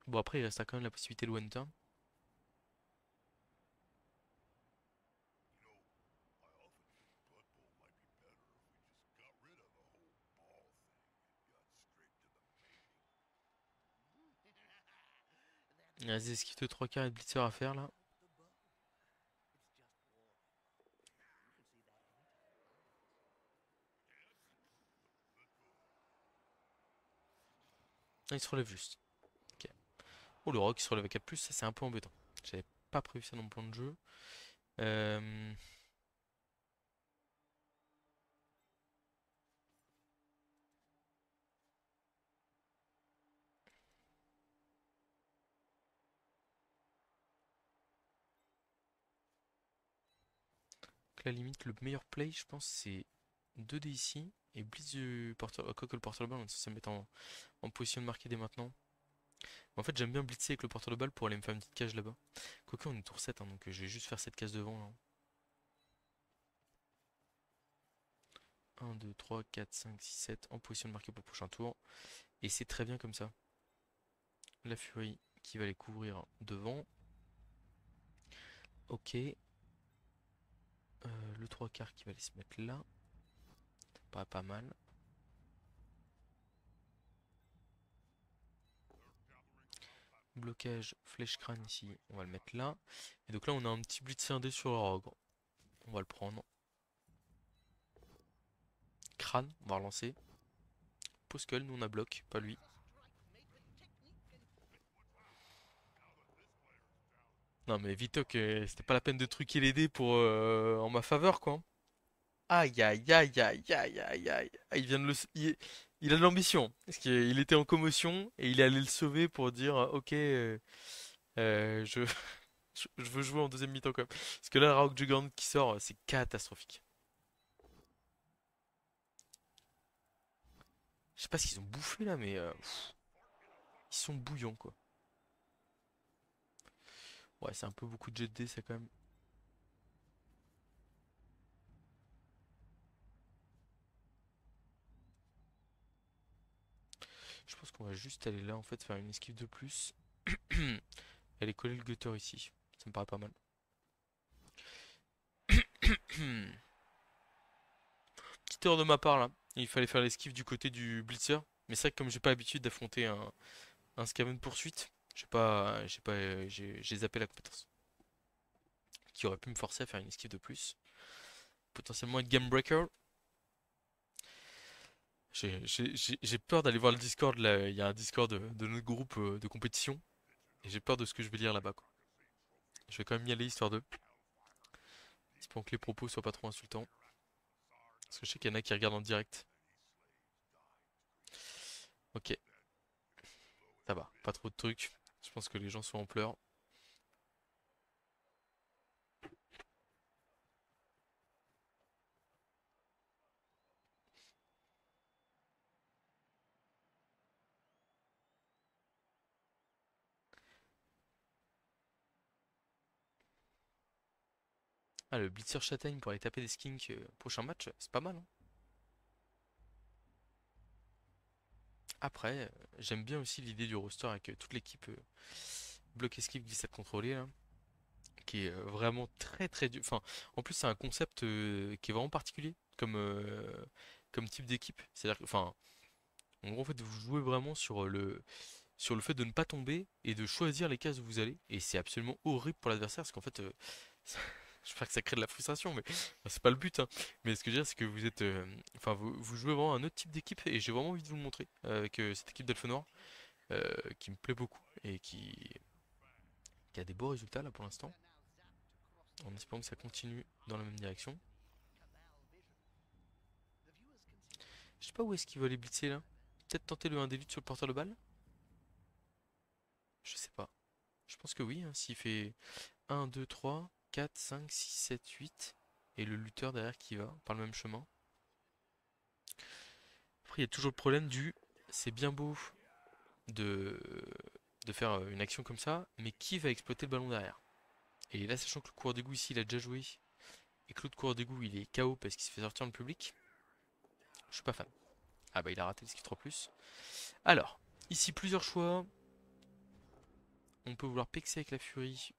Bon, après, il reste quand même la possibilité de one turn. Il reste des esquives de 3 quarts et de blitzer à faire là. Ah, il se relève juste. Ok. Oh, le rock il se relève à 4+, ça c'est un peu embêtant. J'avais pas prévu ça dans mon plan de jeu. Euh... donc, la limite, le meilleur play, je pense, c'est 2D ici. Et blitz du porteur. Quoique le porteur de balle, on est censé se mettre en position de marquer dès maintenant. En fait, j'aime bien blitzer avec le porteur de balle pour aller me faire une petite cage là-bas. Quoique, on est tour 7, hein, donc je vais juste faire cette case devant là. 1, 2, 3, 4, 5, 6, 7 en position de marquer pour le prochain tour. Et c'est très bien comme ça. La furie qui va les couvrir devant. Ok. Le 3 quarts qui va aller se mettre là. Ça paraît pas mal. Blocage, flèche crâne ici. On va le mettre là. Et donc là, on a un petit blitz scindé sur le rogue. On va le prendre. Crâne, on va relancer. Poskull, nous on a bloc, pas lui. Non mais Vitok, c'était pas la peine de truquer les dés pour en ma faveur quoi. Aïe aïe aïe aïe aïe aïe aïe. Ah, il vient de il a de l'ambition. Parce qu'il était en commotion et il est allé le sauver pour dire ok, je... je veux jouer en deuxième mi-temps quand même. Parce que là, Raok Juggernaut qui sort, c'est catastrophique. Je sais pas ce qu'ils ont bouffé là, mais qui sont bouillants, quoi. Ouais, c'est un peu beaucoup de jet de dés, ça, quand même. Je pense qu'on va juste aller là, en fait, faire une esquive de plus. Elle est collée le gutter ici. Ça me paraît pas mal. Petite erreur de ma part, là. Il fallait faire l'esquive du côté du blitzer. Mais c'est vrai que comme j'ai pas l'habitude d'affronter un scaven poursuite, j'ai zappé la compétence. Qui aurait pu me forcer à faire une esquive de plus. Potentiellement être game breaker. J'ai peur d'aller voir le Discord là. Il y a un Discord de notre groupe de compétition. Et j'ai peur de ce que je vais lire là-bas, quoi. Je vais quand même y aller histoire de. Espérons que les propos soient pas trop insultants. Parce que je sais qu'il y en a qui regardent en direct. Ok, ça va. Pas trop de trucs. Je pense que les gens sont en pleurs. Ah, le Blitzer Châtaigne pour aller taper des skinks prochain match, c'est pas mal, hein. Après, j'aime bien aussi l'idée du roster avec toute l'équipe bloc esquive glissade contrôlée là, qui est vraiment très très dur. Enfin, en plus c'est un concept qui est vraiment particulier comme type d'équipe. C'est-à-dire que, enfin, en gros en fait vous jouez vraiment sur le fait de ne pas tomber et de choisir les cases où vous allez. Et c'est absolument horrible pour l'adversaire parce qu'en fait, j'espère que ça crée de la frustration, mais c'est pas le but, hein. Mais ce que je veux dire, c'est que vous êtes, enfin, vous jouez vraiment un autre type d'équipe et j'ai vraiment envie de vous le montrer avec cette équipe d'Elfe Noir qui me plaît beaucoup et qui a des beaux résultats là pour l'instant. En espérant que ça continue dans la même direction. Je sais pas où est-ce qu'il va aller blitzer là. Peut-être tenter le 1 d'élite sur le porteur de balle. Je sais pas. Je pense que oui, hein, s'il fait 1, 2, 3, 4, 5, 6, 7, 8. Et le lutteur derrière qui va par le même chemin. Après, il y a toujours le problème du c'est bien beau de, de faire une action comme ça, mais qui va exploiter le ballon derrière? Et là, sachant que le coureur d'égout ici, il a déjà joué, et que l'autre coureur d'égout, il est KO parce qu'il s'est fait sortir dans le public, je suis pas fan. Ah bah, il a raté le ski 3+. Alors, ici, plusieurs choix. On peut vouloir pexer avec la furie.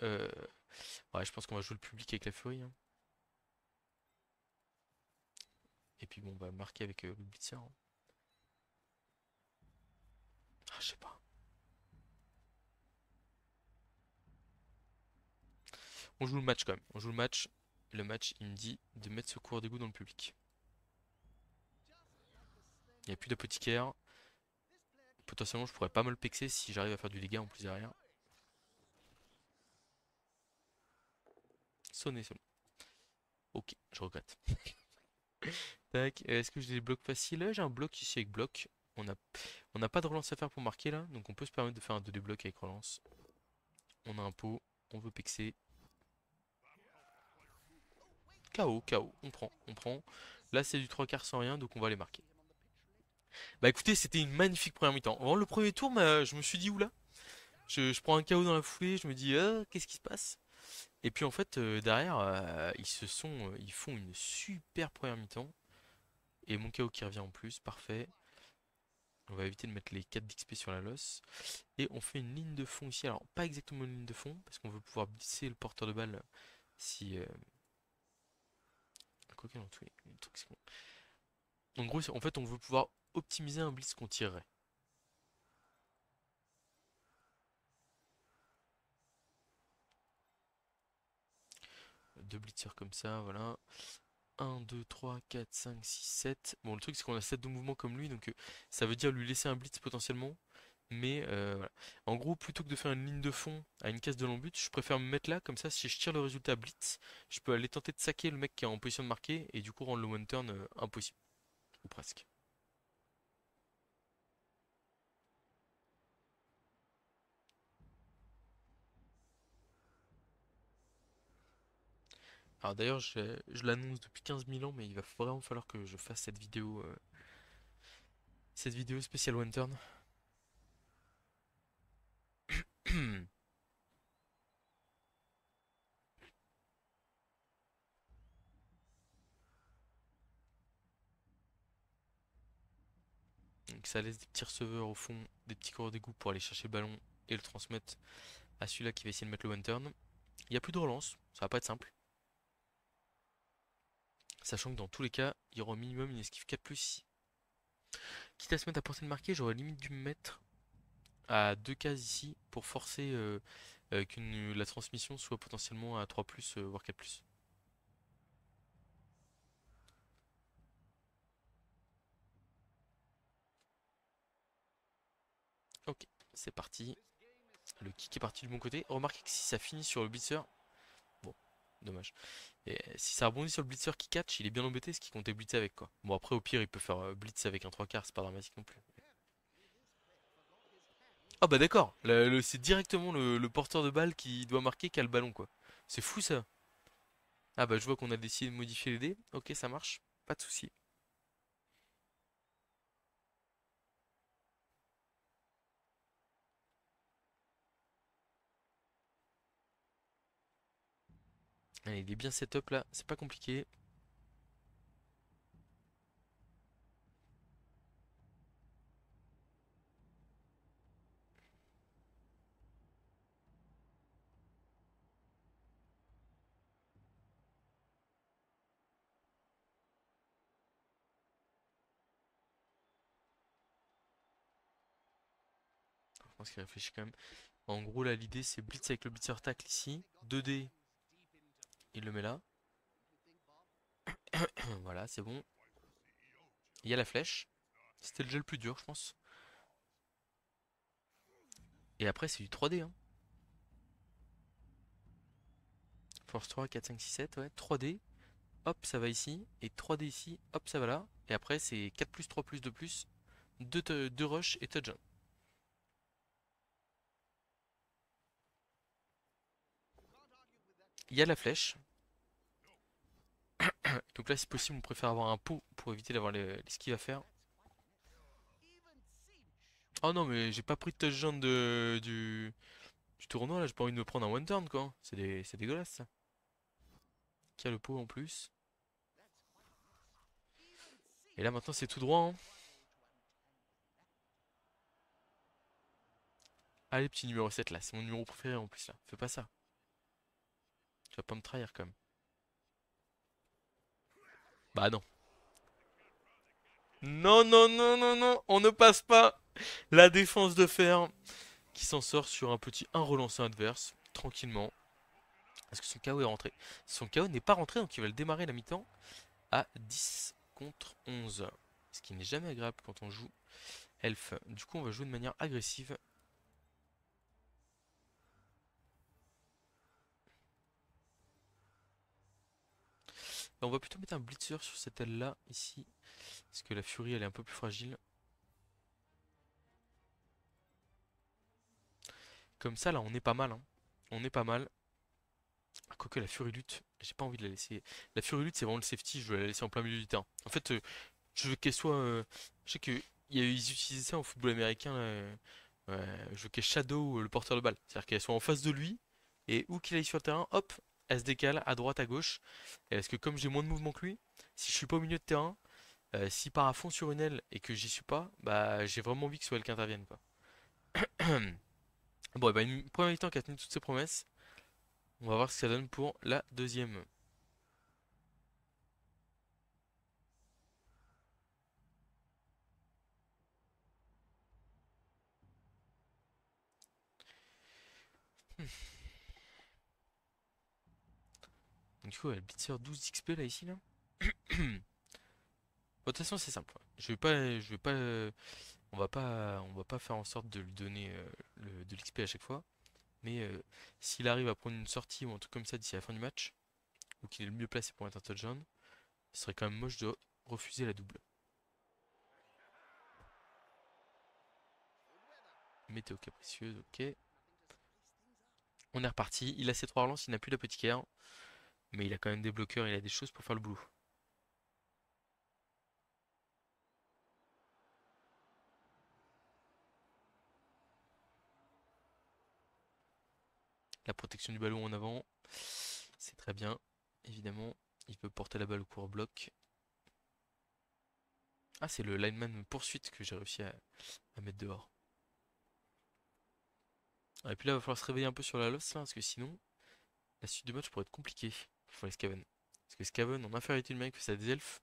Euh, Ouais, je pense qu'on va jouer le public avec la furie, hein. Et puis bon, on va marquer avec le blitzer, hein. Ah, je sais pas. On joue le match quand même. On joue le match. Le match, il me dit de mettre ce coureur d'égout dans le public. Il n'y a plus d'apothicaire. Potentiellement, je pourrais pas me le pexer si j'arrive à faire du dégât en plus derrière. Sonner seulement. Ok, je regrette. Tac, est-ce que j'ai des blocs faciles? J'ai un bloc ici avec bloc. On a, on n'a pas de relance à faire pour marquer là, donc on peut se permettre de faire un 2D bloc avec relance. On a un pot, on veut pexer. KO, KO, on prend, on prend. Là c'est du 3 quarts sans rien, donc on va les marquer. Bah écoutez, c'était une magnifique première mi-temps. Avant le premier tour, je me suis dit oula, je prends un KO dans la foulée, je me dis qu'est-ce qui se passe? Et puis en fait derrière, ils font une super première mi-temps. Et mon KO qui revient en plus, parfait. On va éviter de mettre les 4 d'XP sur la loss. Et on fait une ligne de fond ici. Alors, pas exactement une ligne de fond, parce qu'on veut pouvoir glisser le porteur de balle si. Quoi qu'il en soit, le truc, c'est en gros, en fait, on veut pouvoir optimiser un blitz qu'on tirerait. Deux blitzers comme ça, voilà. 1, 2, 3, 4, 5, 6, 7. Bon, le truc, c'est qu'on a 7 de mouvement comme lui, donc ça veut dire lui laisser un blitz potentiellement. Mais voilà. En gros, plutôt que de faire une ligne de fond à une case de l'embut, je préfère me mettre là, comme ça, si je tire le résultat blitz, je peux aller tenter de saquer le mec qui est en position de marquer et du coup rendre le one turn impossible. Ou presque. Alors d'ailleurs, je l'annonce depuis 15 000 ans, mais il va vraiment falloir que je fasse cette vidéo spéciale one turn. Donc ça laisse des petits receveurs au fond, des petits coureurs d'égout pour aller chercher le ballon et le transmettre à celui-là qui va essayer de mettre le one turn. Il n'y a plus de relance, ça va pas être simple. Sachant que dans tous les cas, il y aura au minimum une esquive 4+. Ici. Quitte à se mettre à portée de marqué, j'aurais limite dû me mettre à 2 cases ici pour forcer que la transmission soit potentiellement à 3+, voire 4+. Ok, c'est parti. Le kick est parti du bon côté. Remarquez que si ça finit sur le blitzer, bon, dommage. Et si ça rebondit sur le blitzer qui catch, il est bien embêté ce qui comptait blitzer avec quoi. Bon après au pire il peut faire blitz avec un 3/4, c'est pas dramatique non plus. Ah bah d'accord, c'est directement le porteur de balle qui doit marquer qui a le ballon quoi. C'est fou ça. Ah bah je vois qu'on a décidé de modifier les dés. Ok ça marche, pas de souci. Allez, il est bien setup là, c'est pas compliqué. Je pense qu'il réfléchit quand même. En gros là l'idée c'est blitz avec le blitzer tackle ici. 2D, il le met là. Voilà, c'est bon. Il y a la flèche. C'était le jeu le plus dur je pense. Et après c'est du 3D hein. Force 3, 4, 5, 6, 7, ouais. 3D, hop, ça va ici. Et 3D ici, hop, ça va là. Et après, c'est 4+, 3+, 2+, 2 rush et touchdown. Il y a la flèche. Donc là, si possible, on préfère avoir un pot pour éviter d'avoir ce qu'il va faire. Oh non, mais j'ai pas pris de touchdown du tournoi là. J'ai pas envie de me prendre un one turn quoi. C'est dégueulasse ça. Qui a le pot en plus. Et là, maintenant, c'est tout droit. Hein. Allez, petit numéro 7 là. C'est mon numéro préféré en plus là. Fais pas ça. Tu vas pas me trahir quand même. Bah non. Non, non, non, non, non, on ne passe pas la défense de fer qui s'en sort sur un petit 1 relancé adverse, tranquillement. Parce que son KO est rentré. Son KO n'est pas rentré, donc il va le démarrer la mi-temps à 10 contre 11. Ce qui n'est jamais agréable quand on joue Elf. Du coup, on va jouer de manière agressive. On va plutôt mettre un blitzer sur cette aile-là, ici. Parce que la Fury, elle est un peu plus fragile. Comme ça, là, on est pas mal. Hein. On est pas mal. Quoique la Fury lutte, j'ai pas envie de la laisser. La Fury lutte, c'est vraiment le safety, je veux la laisser en plein milieu du terrain. En fait, je veux qu'elle soit. Je sais qu'ils utilisaient ça en football américain. Je veux qu'elle shadow le porteur de balle. C'est-à-dire qu'elle soit en face de lui, et où qu'il aille sur le terrain, hop, elle se décale à droite, à gauche. Et parce que comme j'ai moins de mouvement que lui, si je suis pas au milieu de terrain, s'il part à fond sur une aile et que j'y suis pas, bah j'ai vraiment envie que ce soit elle qui intervienne, quoi. Bon, et bah une première mi-temps qui a tenu toutes ses promesses. On va voir ce que ça donne pour la deuxième. Du coup, elle blitzer 12 XP là, ici, là. Bon, de toute façon, c'est simple. On va pas faire en sorte de lui donner de l'XP à chaque fois. Mais s'il arrive à prendre une sortie ou un truc comme ça d'ici la fin du match, ou qu'il est le mieux placé pour mettre un touchdown, ce serait quand même moche de refuser la double. Météo capricieuse, ok. On est reparti. Il a ses 3 relances, il n'a plus d'apothicaire. Mais il a quand même des bloqueurs, il a des choses pour faire le boulot. La protection du ballon en avant, c'est très bien. Évidemment, il peut porter la balle au court bloc. Ah, c'est le lineman poursuite que j'ai réussi à mettre dehors. Ah, et puis là, il va falloir se réveiller un peu sur la losse, là, parce que sinon, la suite du match pourrait être compliquée pour les Skaven. Parce que Skaven, en infériorité numérique face à des elfes,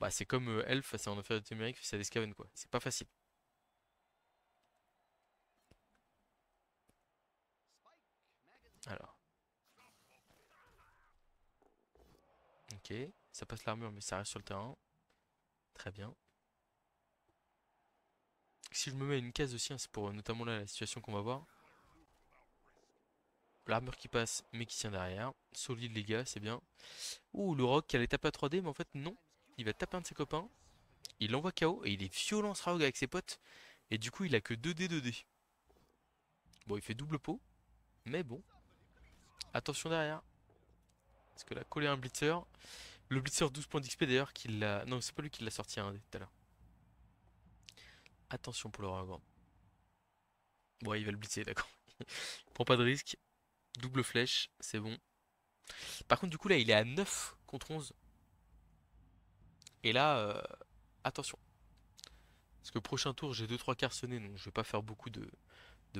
bah c'est comme elfe face à en infériorité numérique face à des Skaven, quoi. C'est pas facile. Alors, ok, ça passe l'armure, mais ça reste sur le terrain. Très bien. Si je me mets à une case aussi, hein, c'est pour notamment là la situation qu'on va voir. L'armure qui passe, mais qui tient derrière. Solide les gars, c'est bien. Ouh, le rock qui allait taper à 3D, mais en fait non. Il va taper un de ses copains. Il l'envoie KO et il est violent ce rogue avec ses potes. Et du coup, il a que 2D 2D. Bon, il fait double pot, mais bon. Attention derrière. Parce que là, coller un blitzer. Le blitzer 12 points d'XP d'ailleurs, qu'il l'a. Non, c'est pas lui qui l'a sorti un dé tout à l'heure. Attention pour le rogue. Bon, il va le blitzer, d'accord. Prends pas de risque. Double flèche, c'est bon. Par contre, du coup, là, il est à 9 contre 11. Et là, attention. Parce que prochain tour, j'ai deux trois quarts sonnés, donc je vais pas faire beaucoup de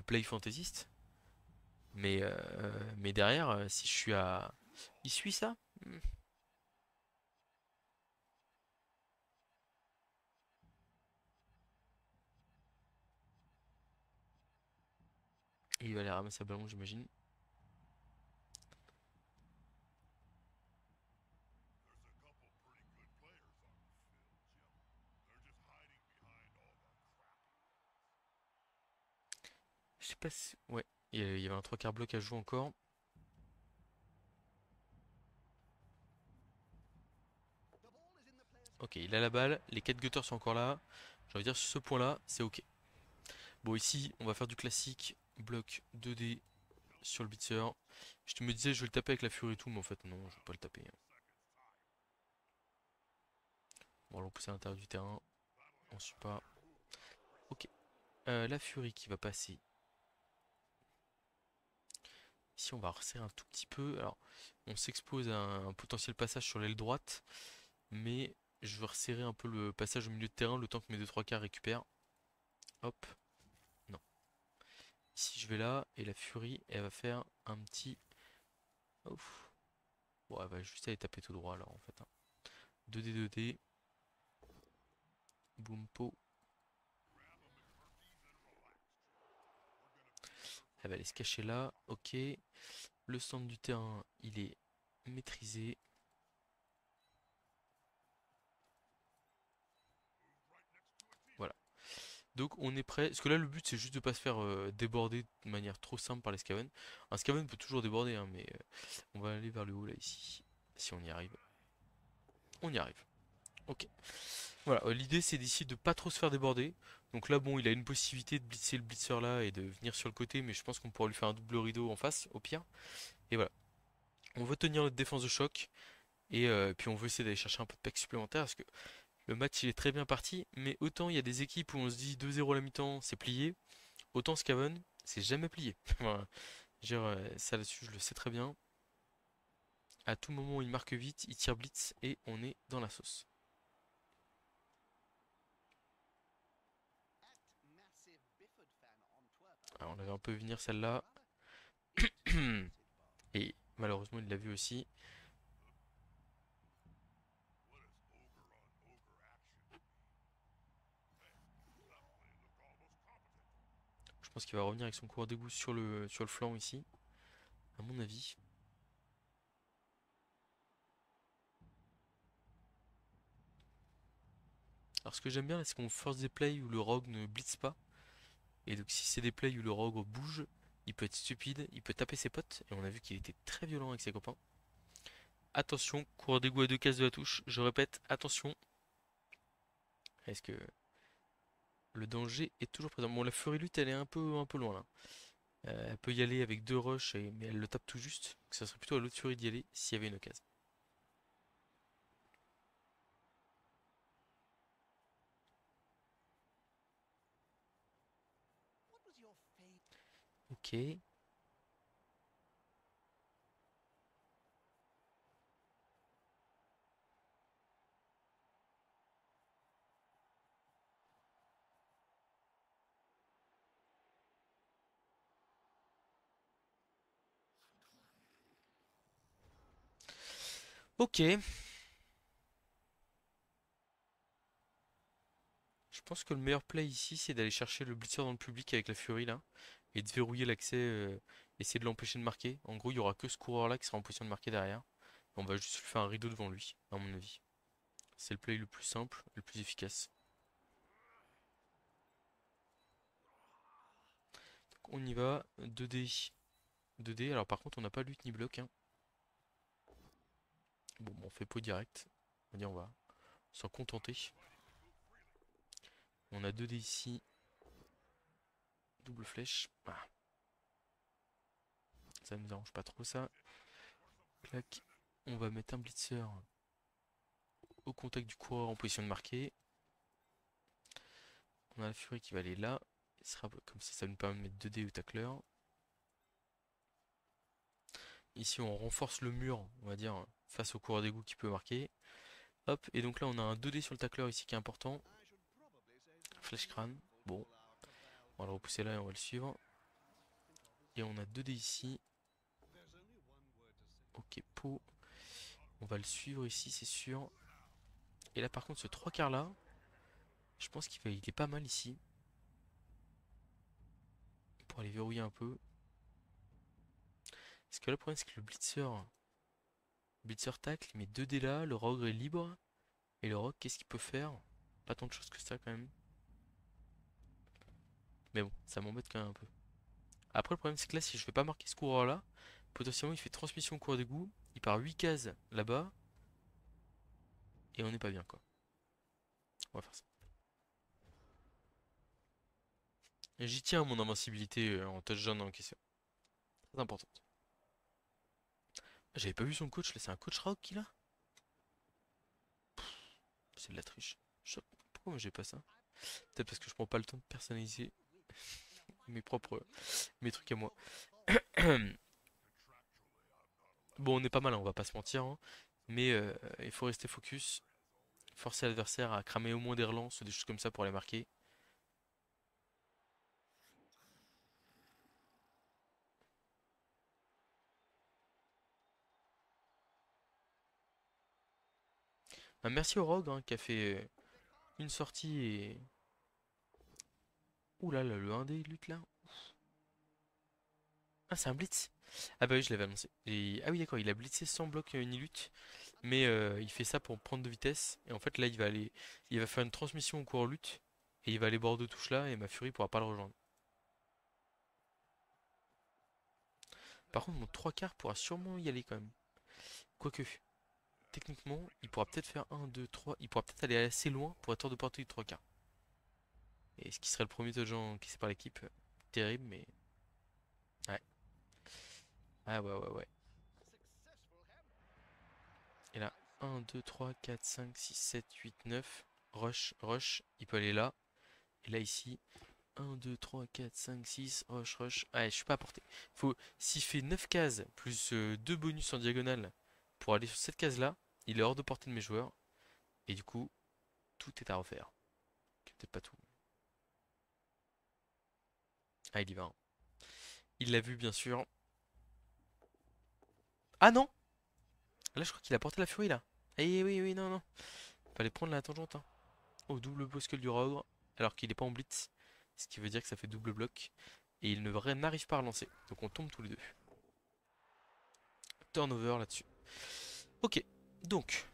play fantaisiste. Mais derrière, si je suis à. Il suit ça? Hmm. Il va aller ramasser le ballon, j'imagine. Je sais pas si. Ouais, il y avait un trois quarts bloc à jouer encore. Ok, il a la balle. Les 4 gutters sont encore là. J'ai envie de dire, sur ce point-là, c'est ok. Bon, ici, on va faire du classique. Bloc 2D sur le blitzer. Je te me disais, je vais le taper avec la furie et tout, mais en fait, non, je vais pas le taper. Bon, allons pousser à l'intérieur du terrain. On suit pas. Ok. La furie qui va passer. Ici, on va resserrer un tout petit peu. Alors, on s'expose à un potentiel passage sur l'aile droite, mais je veux resserrer un peu le passage au milieu de terrain le temps que mes deux trois quarts récupèrent. Hop. Non. Ici, je vais là, et la furie, elle va faire un petit. Ouf. Bon, elle va juste aller taper tout droit, là, en fait, hein. 2D, 2D. Boom, po. Elle va aller se cacher là. Ok. Le centre du terrain, il est maîtrisé. Voilà. Donc on est prêt. Parce que là le but c'est juste de pas se faire déborder de manière trop simple par les Skaven. Un Skaven peut toujours déborder, hein, mais on va aller vers le haut là ici. Si on y arrive. On y arrive. Ok. Voilà, l'idée c'est d'ici de pas trop se faire déborder. Donc là bon il a une possibilité de blitzer le blitzer là et de venir sur le côté, mais je pense qu'on pourra lui faire un double rideau en face au pire. Et voilà. On veut tenir notre défense de choc. Et puis on veut essayer d'aller chercher un peu de pack supplémentaire parce que le match il est très bien parti. Mais autant il y a des équipes où on se dit 2-0 à la mi-temps c'est plié. Autant Skaven, c'est jamais plié. Voilà. Je veux dire, ça là-dessus, je le sais très bien. À tout moment, il marque vite, il tire blitz et on est dans la sauce. Alors, on avait un peu vu venir celle-là. Et malheureusement, il l'a vu aussi. Je pense qu'il va revenir avec son coureur d'égout sur le flanc ici, à mon avis. Alors, ce que j'aime bien, c'est qu'on force des plays où le rogue ne blitz pas. Et donc, si c'est des plays où le rogue bouge, il peut être stupide, il peut taper ses potes. Et on a vu qu'il était très violent avec ses copains. Attention, coureur d'égout à deux cases de la touche. Je répète, attention. Est-ce que le danger est toujours présent? Bon, la furie lutte, elle est un peu loin là. Elle peut y aller avec deux rushs, mais elle le tape tout juste. Donc ça serait plutôt à l'autre furie d'y aller s'il y avait une occasion. Ok. Ok, je pense que le meilleur play ici, c'est d'aller chercher le blitzer dans le public avec la Fury là, et de verrouiller l'accès, essayer de l'empêcher de marquer. En gros, il y aura que ce coureur là qui sera en position de marquer derrière. On va juste lui faire un rideau devant lui, à mon avis. C'est le play le plus simple, le plus efficace. Donc on y va, 2D, 2D. Alors par contre, on n'a pas lutte ni bloc, hein. Bon, on fait pot direct. On va dire, on va s'en contenter. On a 2D ici, double flèche. Ah, ça ne nous arrange pas trop ça. Clac. On va mettre un blitzer au contact du coureur en position de marquer. On a la furie qui va aller là. Il sera comme ça nous permet de mettre 2D au tacleur. Ici, on renforce le mur, on va dire, face au coureur d'égout qui peut marquer. Hop, et donc là, on a un 2D sur le tacleur ici qui est important. Flèche crâne. Bon, on va le repousser là et on va le suivre. Et on a 2D ici. Ok, pot. On va le suivre ici, c'est sûr. Et là, par contre, ce 3 quarts là, je pense il est pas mal ici. Pour aller verrouiller un peu. Parce que là, le problème, c'est que le blitzer tacle, il met 2D là, le rogue est libre. Et le rogue, qu'est-ce qu'il peut faire? Pas tant de choses que ça quand même. Mais bon, ça m'embête quand même un peu. Après, le problème, c'est que là, si je vais pas marquer ce coureur là, potentiellement, il fait transmission au coureur d'égout. Il part 8 cases là-bas. Et on n'est pas bien, quoi. On va faire ça. J'y tiens à mon invincibilité en touchdown en question. Très importante. J'avais pas vu son coach là, c'est un coach rock qu'il a? C'est de la triche. Pourquoi moi j'ai pas ça? Peut-être parce que je prends pas le temps de personnaliser mes trucs à moi. Bon, on est pas mal, hein, on va pas se mentir, hein. Mais il faut rester focus. Forcer l'adversaire à cramer au moins des relances ou des choses comme ça pour les marquer. Merci au Rogue hein, qui a fait une sortie et. Ouh là là, le 1D lutte là. Ah, c'est un blitz. Ah bah oui, je l'avais annoncé. Ah oui, d'accord, il a blitzé sans bloc ni lutte. Mais il fait ça pour prendre de vitesse. Et en fait, là, il va faire une transmission au coureur lutte. Et il va aller bord de touche là. Et ma Fury pourra pas le rejoindre. Par contre, mon 3 quarts pourra sûrement y aller quand même. Quoique, techniquement, il pourra peut-être faire un 2 3. Il pourra peut-être aller assez loin pour être hors de portée du 3 quarts. Et ce qui serait le premier touchdown qui sépare l'équipe. Terrible, mais. Ouais. Ah ouais, ouais, ouais. Et là, un 2 3 4 5 6 7 8 9. Rush, rush. Il peut aller là. Et là, ici. Un 2 3 4 5 6 rush, rush. Ah, je suis pas à portée. S'il fait 9 cases plus 2 bonus en diagonale pour aller sur cette case là, il est hors de portée de mes joueurs. Et du coup, tout est à refaire. Peut-être pas tout. Ah, il y va, hein. Il l'a vu, bien sûr. Ah non! Là, je crois qu'il a porté la furie là. Eh oui, oui, non, non. Fallait prendre la tangente, hein. Au double bosque du Rogue, alors qu'il est pas en blitz. Ce qui veut dire que ça fait double bloc. Et il n'arrive pas à relancer. Donc on tombe tous les deux. Turnover là-dessus. Ok, donc,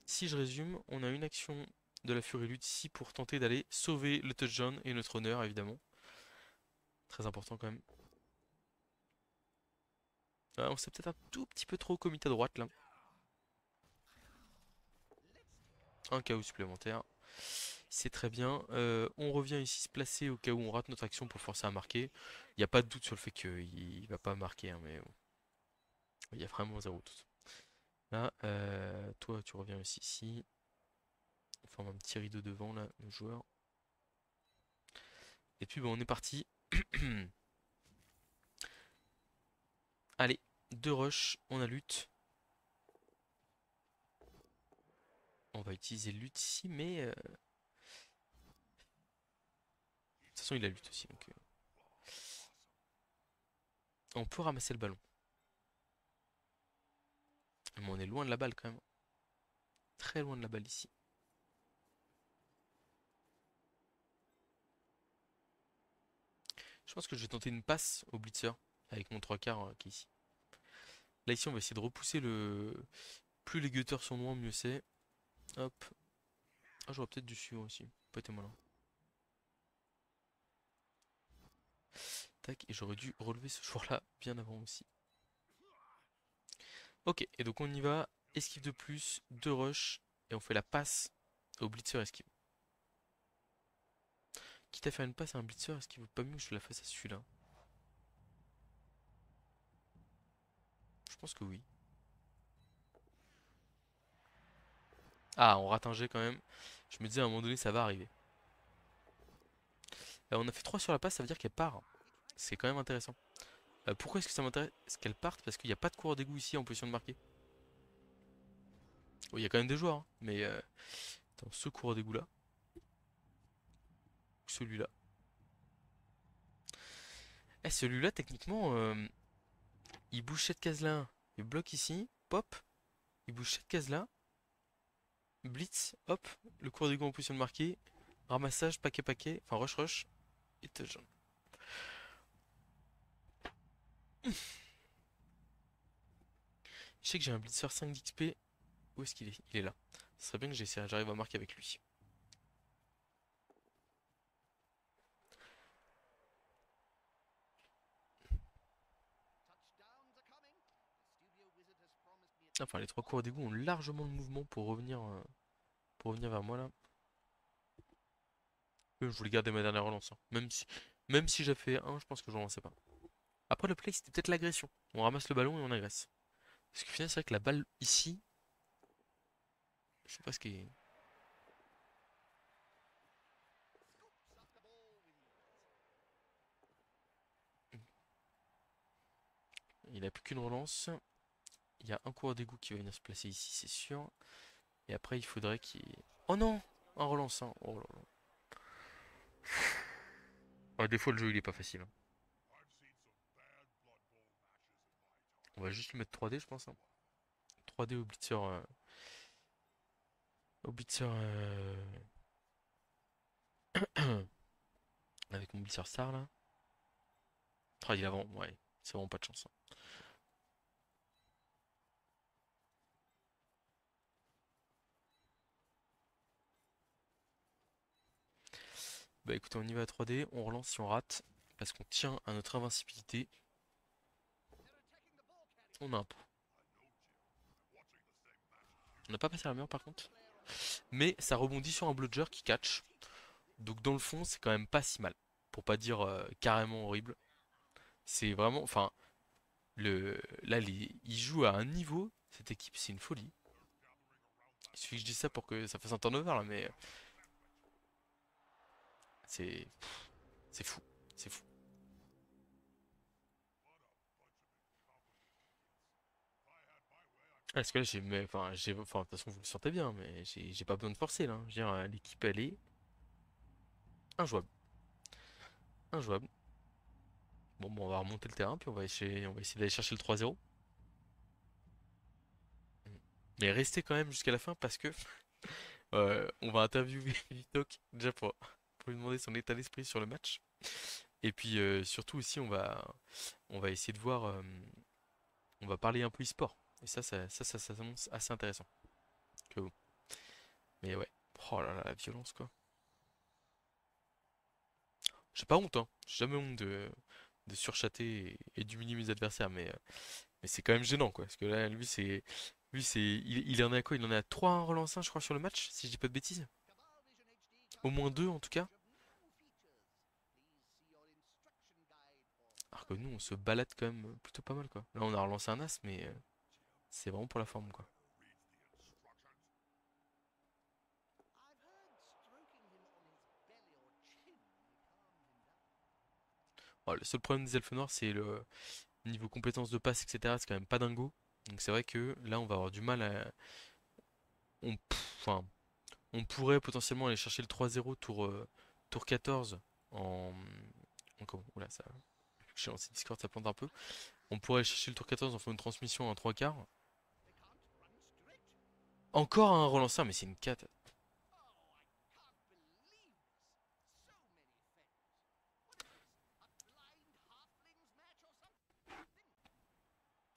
si je résume, on a une action de la Fury Lutte ici pour tenter d'aller sauver le touchdown et notre honneur, évidemment. Très important quand même. On s'est peut-être un tout petit peu trop commis à droite là. Un KO supplémentaire. C'est très bien. On revient ici se placer au cas où on rate notre action pour forcer à marquer. Il n'y a pas de doute sur le fait qu'il va pas marquer, hein, mais bon, il y a vraiment zéro doute. Là, toi, tu reviens aussi ici. On forme un petit rideau devant là, nos joueurs. Et puis, bon, on est parti. Allez, deux rush, on a lutte. On va utiliser lutte ici, mais de toute façon, il a lutte aussi. Donc, on peut ramasser le ballon. Mais on est loin de la balle quand même. Très loin de la balle ici. Je pense que je vais tenter une passe au blitzer avec mon 3 quarts qui est ici. Là ici on va essayer de repousser le... Plus les gutters sont loin, mieux c'est. Hop. Ah j'aurais peut-être dû suivre aussi. Pas été malin. Tac, et j'aurais dû relever ce joueur-là bien avant aussi. Ok, et donc on y va. Esquive de plus, 2 rush, et on fait la passe au blitzer esquive. Quitte à faire une passe à un blitzer, est-ce qu'il vaut pas mieux que je la fasse à celui-là? Je pense que oui. Ah, on rate un jet quand même. Je me disais à un moment donné, ça va arriver. On a fait 3 sur la passe, ça veut dire qu'elle part. C'est quand même intéressant. Pourquoi est-ce que ça m'intéresse qu'elle parte? Parce qu'il n'y a pas de coureur d'égout ici en position de marquer. Bon, il y a quand même des joueurs, hein, mais attends, ce coureur d'égout là, celui-là. Eh, celui-là, techniquement, il bouge cette case là, il bloque ici, pop, il bouge cette case là, blitz, hop, le coureur d'égout en position de marquer, ramassage, paquet paquet, enfin rush rush, et touchdown. Je sais que j'ai un blitzer 5 d'XP. Où est-ce qu'il est? Il est là. Ce serait bien que j'arrive à marquer avec lui. Enfin, les 3 coureurs d'égout ont largement le mouvement pour revenir vers moi là. Je voulais garder ma dernière relance, hein. Même si j'ai fait un, je pense que je ne relançais pas. Après, le play, c'était peut-être l'agression. On ramasse le ballon et on agresse. Parce que finalement, c'est vrai que la balle ici, je sais pas ce qui est. Il a plus qu'une relance. Il y a un coureur d'égout qui va venir se placer ici, c'est sûr. Et après, il faudrait qu'il. Oh non! Un relançant. Oh là là. Ah, des fois, le jeu, il est pas facile, hein. On va juste le mettre 3D, je pense, hein. 3D au blitzer. Au blitzer. Avec mon blitzer star là. Ah, il est avant. Ouais, c'est vraiment pas de chance, hein. Bah écoutez, on y va à 3D. On relance si on rate. Parce qu'on tient à notre invincibilité. On a un pot. On n'a pas passé la meilleure par contre. Mais ça rebondit sur un bludger qui catch. Donc dans le fond, c'est quand même pas si mal. Pour pas dire carrément horrible. C'est vraiment. Enfin, là, ils jouent à un niveau. Cette équipe, c'est une folie. Il suffit que je dise ça pour que ça fasse un turnover là, mais c'est. C'est fou. C'est fou. Parce que là, enfin, de toute façon, vous le sentez bien, mais j'ai pas besoin de forcer là, hein. Je veux dire, l'équipe, elle est injouable. Injouable. Bon, on va remonter le terrain, puis on va essayer d'aller chercher le 3-0. Mais restez quand même jusqu'à la fin parce que on va interviewer Vitok déjà pour lui demander son état d'esprit sur le match. Et puis surtout aussi, on va essayer de voir, on va parler un peu e-sport. Et ça s'annonce assez intéressant. Que vous. Mais ouais. Oh là là, la violence quoi. J'ai pas honte, hein. J'ai jamais honte de surchatter et d'humilier mes adversaires, mais c'est quand même gênant, quoi. Parce que là, il en est à quoi? Il en est à 3 relancés, je crois, sur le match, si je dis pas de bêtises. Au moins 2 en tout cas. Alors que nous, on se balade quand même plutôt pas mal, quoi. Là, on a relancé un as, mais c'est vraiment pour la forme, quoi. Oh, le seul problème des elfes noirs, c'est le niveau compétences de passe, etc. C'est quand même pas dingo. Donc c'est vrai que là, on va avoir du mal à. Enfin, on pourrait potentiellement aller chercher le 3-0 tour 14 en. Oula, ça. J'ai lancé Discord, ça plante un peu. On pourrait aller chercher le tour 14 en faisant une transmission en 3 quarts. Encore un relanceur, mais c'est une cata.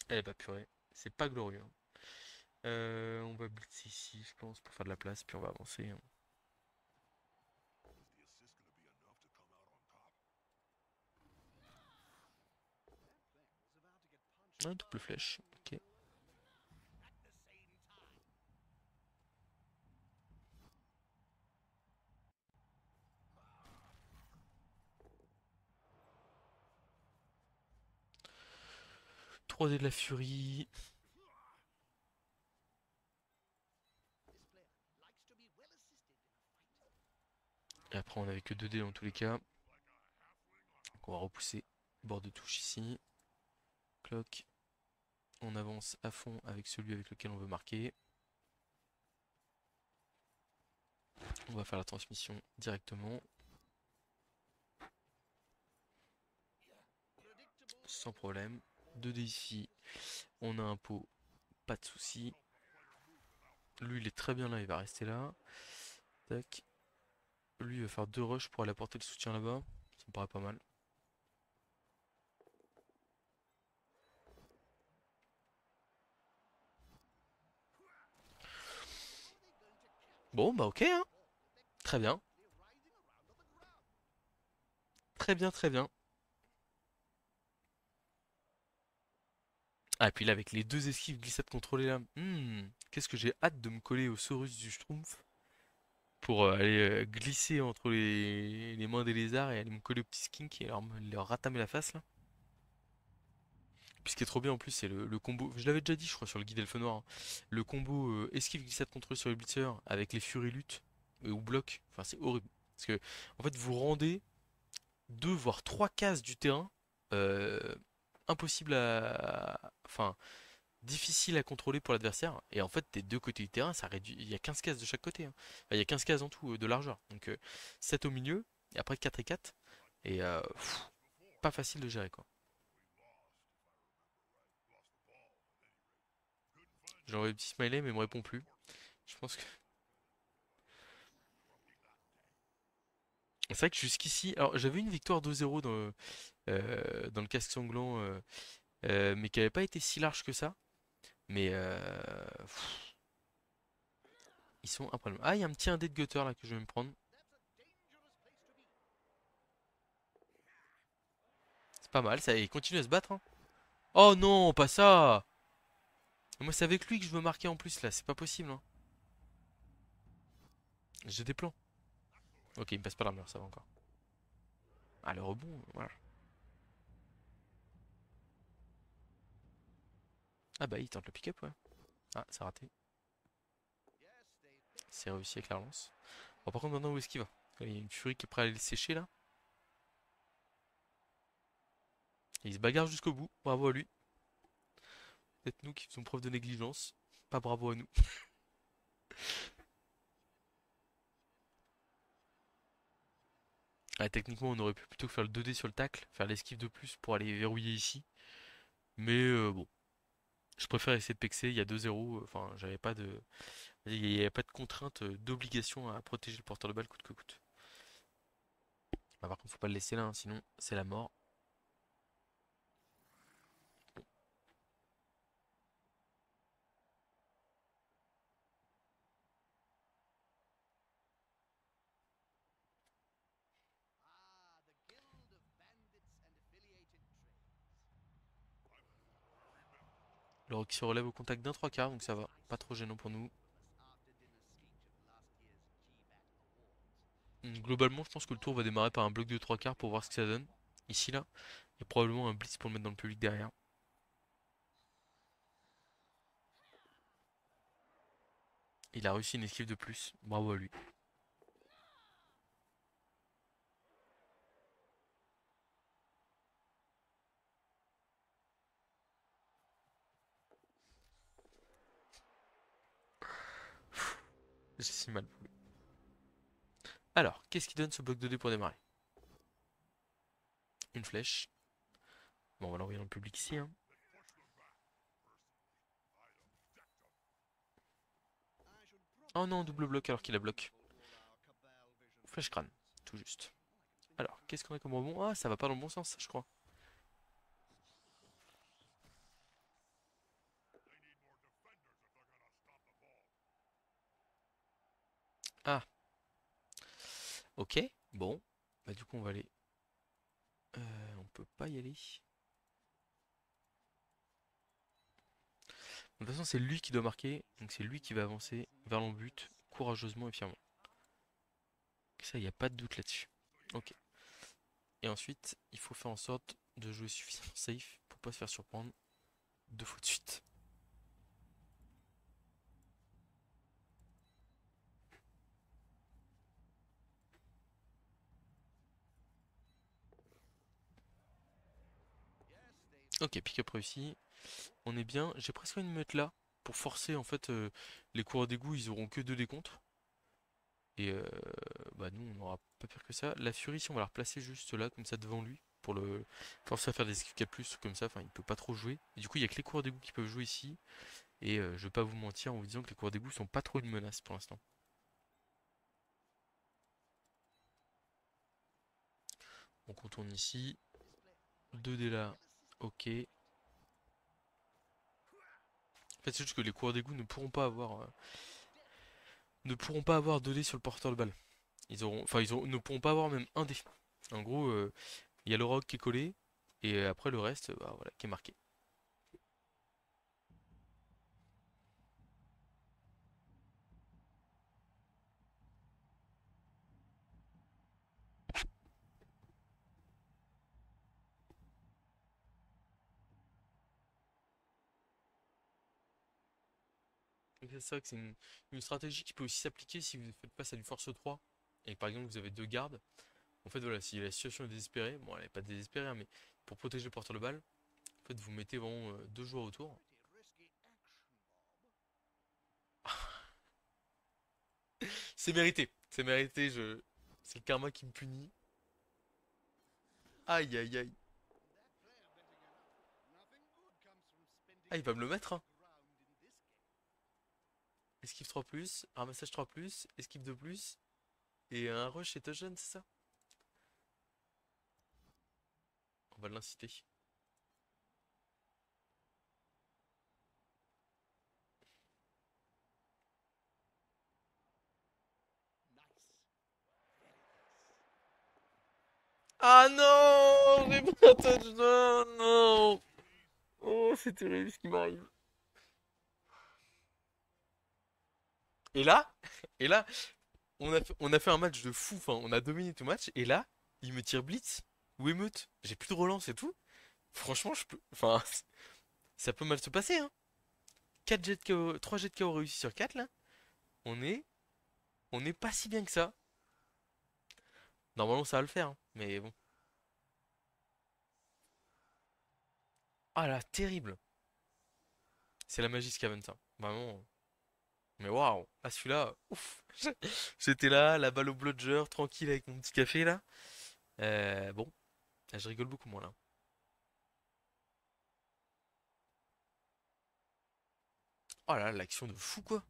Elle est pas purée. C'est pas glorieux, hein. On va blitz ici, je pense, pour faire de la place, puis on va avancer, hein. Un double flèche, ok. Trois d de la furie. Et après, on avait que 2 dés dans tous les cas. Donc on va repousser. Bord de touche ici. Clock. On avance à fond avec celui avec lequel on veut marquer. On va faire la transmission directement. Sans problème. 2 dés ici. On a un pot. Pas de souci. Lui, il est très bien là. Il va rester là. Tac. Lui, il va faire 2 rushs pour aller apporter le soutien là-bas. Ça me paraît pas mal. Bon, bah ok, hein. Très bien. Très bien, très bien. Ah, et puis là, avec les 2 esquives glissades contrôlées là. Qu'est-ce que j'ai hâte de me coller au Saurus du Schtroumpf pour aller glisser entre les mains des lézards et aller me coller au petit skink et leur ratamer la face là. Puis ce qui est trop bien en plus, c'est le combo. Je l'avais déjà dit, je crois, sur le guide Elfe Noir, hein. Le combo esquive glissade contrôlée sur les blitzers avec les furies lutte ou bloc. Enfin, c'est horrible. Parce que, en fait, vous rendez 2 voire 3 cases du terrain euh, impossible à. Enfin, difficile à contrôler pour l'adversaire. Et en fait, des 2 côtés du terrain, ça réduit. Il y a 15 cases de chaque côté, hein. Enfin, il y a 15 cases en tout de largeur. Donc 7 au milieu, et après 4 et 4. Et pas facile de gérer quoi. J'ai envoyé un petit smiley, mais il me répond plus. Je pense que. C'est vrai que jusqu'ici. Alors, j'avais une victoire 2-0 dans le casque sanglant, mais qui avait pas été si large que ça. Mais ils sont un problème. Ah, il y a un petit indé de gutter là que je vais me prendre. C'est pas mal, ça. Il continue à se battre, hein. Oh non, pas ça! Moi, c'est avec lui que je veux marquer en plus là, c'est pas possible, hein. J'ai des plans. Ok, il me passe pas l'armure, ça va encore. Ah, le rebond, voilà. Ah bah, il tente le pick-up, ouais. Ah, c'est raté. C'est réussi avec la relance. Bon, par contre, maintenant, où est-ce qu'il va? Il y a une furie qui est prête à aller le sécher là. Et il se bagarre jusqu'au bout. Bravo à lui. Peut-être nous qui faisons preuve de négligence. Pas bravo à nous. Ah, techniquement, on aurait pu plutôt faire le 2D sur le tacle, faire l'esquive de plus pour aller verrouiller ici. Mais bon, je préfère essayer de pexer. Il y a 2-0. Enfin, j'avais pas de. Il n'y avait pas de contrainte d'obligation à protéger le porteur de balle coûte que coûte. Bah, par contre, faut pas le laisser là, hein, sinon c'est la mort. Le rock se relève au contact d'un 3 quarts, donc ça va. Pas trop gênant pour nous. Globalement, je pense que le tour va démarrer par un bloc de 3 quarts pour voir ce que ça donne. Ici, là. Et probablement un blitz pour le mettre dans le public derrière. Il a réussi une esquive de plus. Bravo à lui. J'ai si mal pour lui. Alors, qu'est-ce qui donne ce bloc de dés pour démarrer? Une flèche. Bon, on va l'envoyer dans le public ici, hein. Oh non, double bloc alors qu'il a bloc. Flèche crâne, tout juste. Alors, qu'est-ce qu'on a comme rebond? Ah, ça va pas dans le bon sens, ça, je crois. Ah, ok. Bon. Bah du coup, on va aller... on peut pas y aller. De toute façon, c'est lui qui doit marquer. Donc c'est lui qui va avancer vers le but, courageusement et fièrement. Ça, il n'y a pas de doute là-dessus. Ok. Et ensuite, il faut faire en sorte de jouer suffisamment safe pour pas se faire surprendre deux fois de suite. Ok, pick-up réussi. On est bien. J'ai presque envie de me mettre là pour forcer en fait les coureurs d'égout, ils auront que 2 décomptes. Et bah nous on aura pas pire que ça. La Fury si on va la replacer juste là comme ça devant lui pour le forcer à faire des esquives 4 plus comme ça, enfin il peut pas trop jouer. Et du coup il y a que les coureurs d'égout qui peuvent jouer ici. Et je vais pas vous mentir en vous disant que les coureurs d'égout sont pas trop une menace pour l'instant. Donc on tourne ici. 2 dés là. Ok. En fait c'est juste que les coureurs d'égout ne pourront pas avoir 2 dés sur le porteur de balle. Ne pourront pas avoir même un dé. En gros, il y a le rock qui est collé, et après le reste, bah, voilà, qui est marqué. Donc c'est ça que c'est une stratégie qui peut aussi s'appliquer si vous faites face à du force 3, et que par exemple vous avez deux gardes. En fait, voilà, si la situation est désespérée, bon, elle n'est pas désespérée, hein, mais pour protéger le porteur de balle, en fait, vous mettez vraiment deux joueurs autour. C'est mérité, c'est le karma qui me punit. Aïe aïe aïe. Ah, il va me le mettre, hein. Esquive 3 ramassage 3 esquive 2 et un rush et touchdown, c'est ça? On va l'inciter. Ah non! J'ai pas un touchdown! Non! Oh, c'est terrible ce qui m'arrive. Et là, et là, on a fait un match de fou. Enfin, on a dominé tout match. Et là, il me tire blitz ou émeute. J'ai plus de relance et tout. Franchement, je peux. Enfin, ça peut mal se passer, hein. 4 jets de KO, 3 jets de KO réussis sur 4 là. On est, on est pas si bien que ça. Normalement, ça va le faire, hein, mais bon. Ah là, terrible. C'est la magie Scaven, ça. Vraiment. Mais waouh. Ah, celui-là, ouf. J'étais là, la balle au bludger, tranquille avec mon petit café là. Bon, je rigole beaucoup moins là. Oh là, l'action de fou quoi.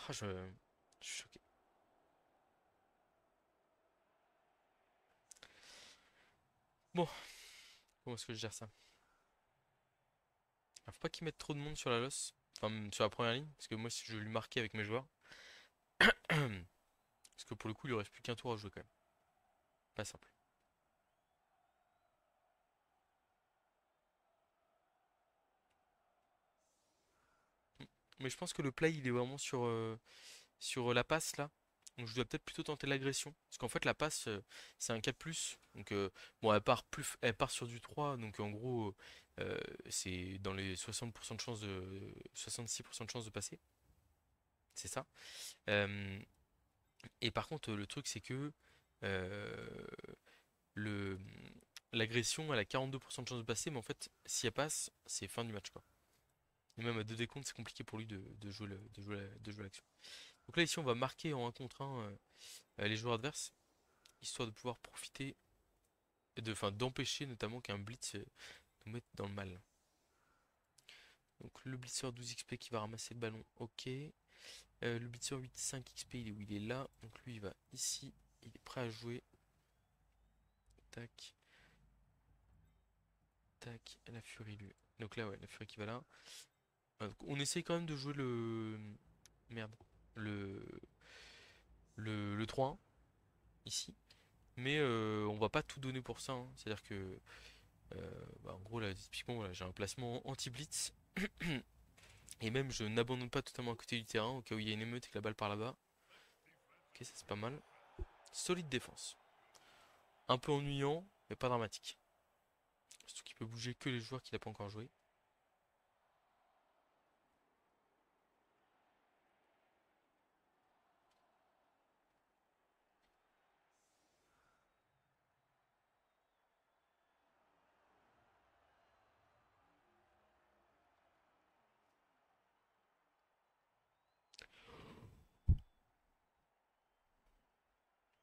Ah, je suis choqué. Bon, comment est-ce que je gère ça? Alors, faut pas qu'il mette trop de monde sur la losse. Enfin, sur la première ligne. Parce que moi, si je vais lui marquer avec mes joueurs. Parce que pour le coup, il lui reste plus qu'un tour à jouer quand même. Pas simple. Mais je pense que le play, il est vraiment sur la passe là. Donc je dois peut-être plutôt tenter l'agression. Parce qu'en fait, la passe, c'est un 4+. Donc, bon, elle part sur du 3. Donc, en gros, c'est dans les 60% de chances de, 66% de chances de passer. C'est ça. Euh, et par contre, le truc, c'est que euh, le l'agression elle a 42% de chance de passer, mais en fait si elle passe, c'est fin du match quoi. Et même à 2 décomptes, c'est compliqué pour lui de jouer de jouer l'action. Donc là ici on va marquer en un contre 1 les joueurs adverses, histoire de pouvoir profiter enfin d'empêcher notamment qu'un blitz nous mette dans le mal. Donc le blitzer 12 XP qui va ramasser le ballon, ok. Le blitzer 8 5 XP il est où? Il est là, donc lui il va ici, il est prêt à jouer. Tac, tac, la furie lui. Donc là ouais, la furie qui va là. Donc, on essaye quand même de jouer le... Merde. Le... Le 3-1, ici. Mais on va pas tout donner pour ça, hein. C'est-à-dire que, bah, en gros, là, typiquement, voilà, j'ai un placement anti-blitz. Et même, je n'abandonne pas totalement à côté du terrain, au cas où il y a une émeute et que la balle part là-bas. Ok, ça c'est pas mal. Solide défense. Un peu ennuyant, mais pas dramatique. Surtout qu'il peut bouger que les joueurs qu'il n'a pas encore joué.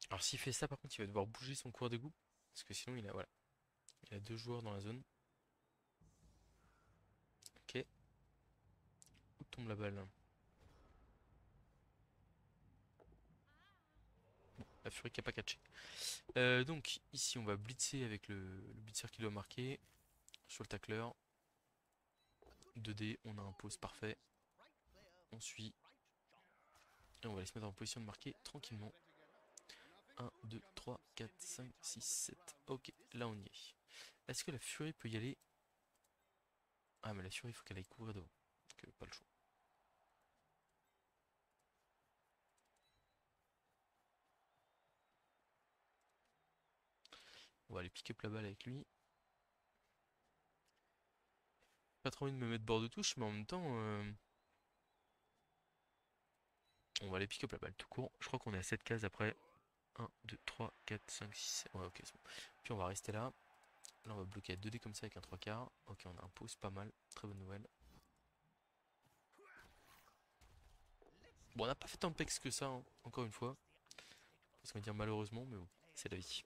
Alors s'il fait ça, par contre, il va devoir bouger son cours d'égout. Parce que sinon, il a, voilà, il a deux joueurs dans la zone. Ok. Où tombe la balle? La Fury qui a pas catché. Donc ici on va blitzer avec le blitzer qui doit marquer sur le tackleur. 2D, on a un pause parfait. On suit. Et on va aller se mettre en position de marquer tranquillement. 1, 2, 3, 4, 5, 6, 7. Ok, là on y est. Est-ce que la Fury peut y aller? Ah mais la Fury il faut qu'elle aille courir devant. Donc pas le choix. On va aller pick up la balle avec lui. Pas trop envie de me mettre bord de touche, mais en même temps, on va aller pick up la balle tout court. Je crois qu'on est à 7 cases après. 1, 2, 3, 4, 5, 6, 7. Ouais, ok, c'est bon. Puis on va rester là. Là, on va bloquer à 2D comme ça avec un 3 quarts. Ok, on a un pause, pas mal. Très bonne nouvelle. Bon, on n'a pas fait tant de pex que ça, hein, encore une fois. Parce qu'on va dire malheureusement, mais bon, c'est la vie.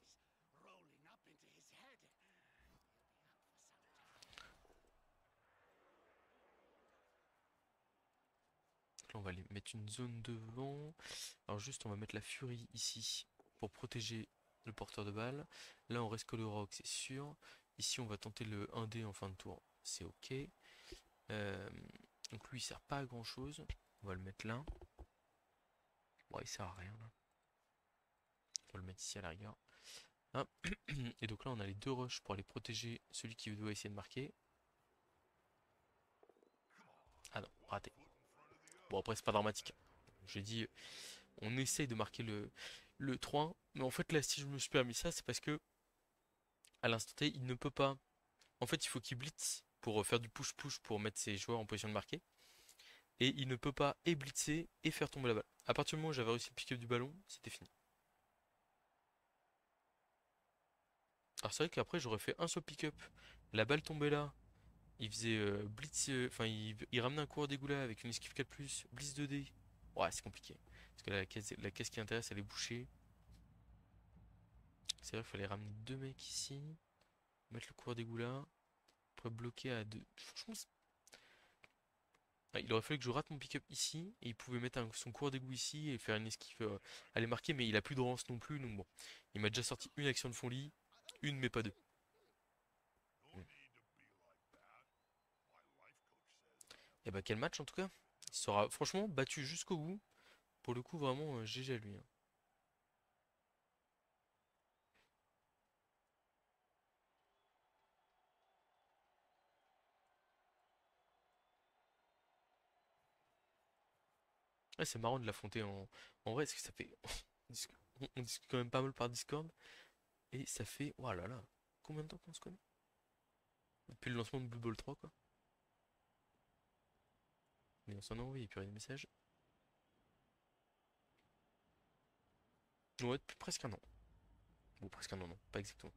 Donc là, on va aller mettre une zone devant. Alors juste, on va mettre la furie ici pour protéger le porteur de balle. Là, on reste collé au rock, c'est sûr. Ici, on va tenter le 1D en fin de tour. C'est ok. Euh, donc lui, il sert pas à grand chose. On va le mettre là. Bon, il sert à rien là. On va le mettre ici à la rigueur. Hop. Et donc là, on a les deux rushs pour aller protéger celui qui doit essayer de marquer. Ah non, raté. Bon, après, c'est pas dramatique. J'ai dit, on essaye de marquer le 3-1. Mais en fait, là, si je me suis permis ça, c'est parce que à l'instant T, il ne peut pas. En fait, il faut qu'il blitz pour faire du push-push pour mettre ses joueurs en position de marquer. Et il ne peut pas et blitzer et faire tomber la balle. À partir du moment où j'avais réussi le pick-up du ballon, c'était fini. Alors c'est vrai qu'après, j'aurais fait un seul pick-up. La balle tombait là. Il faisait blitz. Enfin, il ramenait un coureur d'égout là avec une esquive 4+, blitz 2D. Ouais, c'est compliqué. Parce que la caisse qui intéresse, elle est bouchée. C'est vrai qu'il fallait ramener deux mecs ici. Mettre le coureur d'égout là. Après bloquer à deux. Franchement, il aurait fallu que je rate mon pick-up ici. Et il pouvait mettre son coureur d'égout ici et faire une esquive. Aller marquer, mais il a plus de rance non plus. Donc bon. Il m'a déjà sorti une action de fond lit. Une, mais pas deux. Mm. Et bah, quel match en tout cas. Il sera franchement battu jusqu'au bout. Pour le coup, vraiment, GG à lui, hein. Ouais, c'est marrant de l'affronter en vrai, parce que ça fait. On discute quand même pas mal par Discord. Et ça fait. Oh là là. Combien de temps qu'on se connaît? Depuis le lancement de Blue Ball 3, quoi. Mais on s'en a envoyé, puis il y a des messages. Ouais, depuis presque un an. Bon, presque un an, non, pas exactement.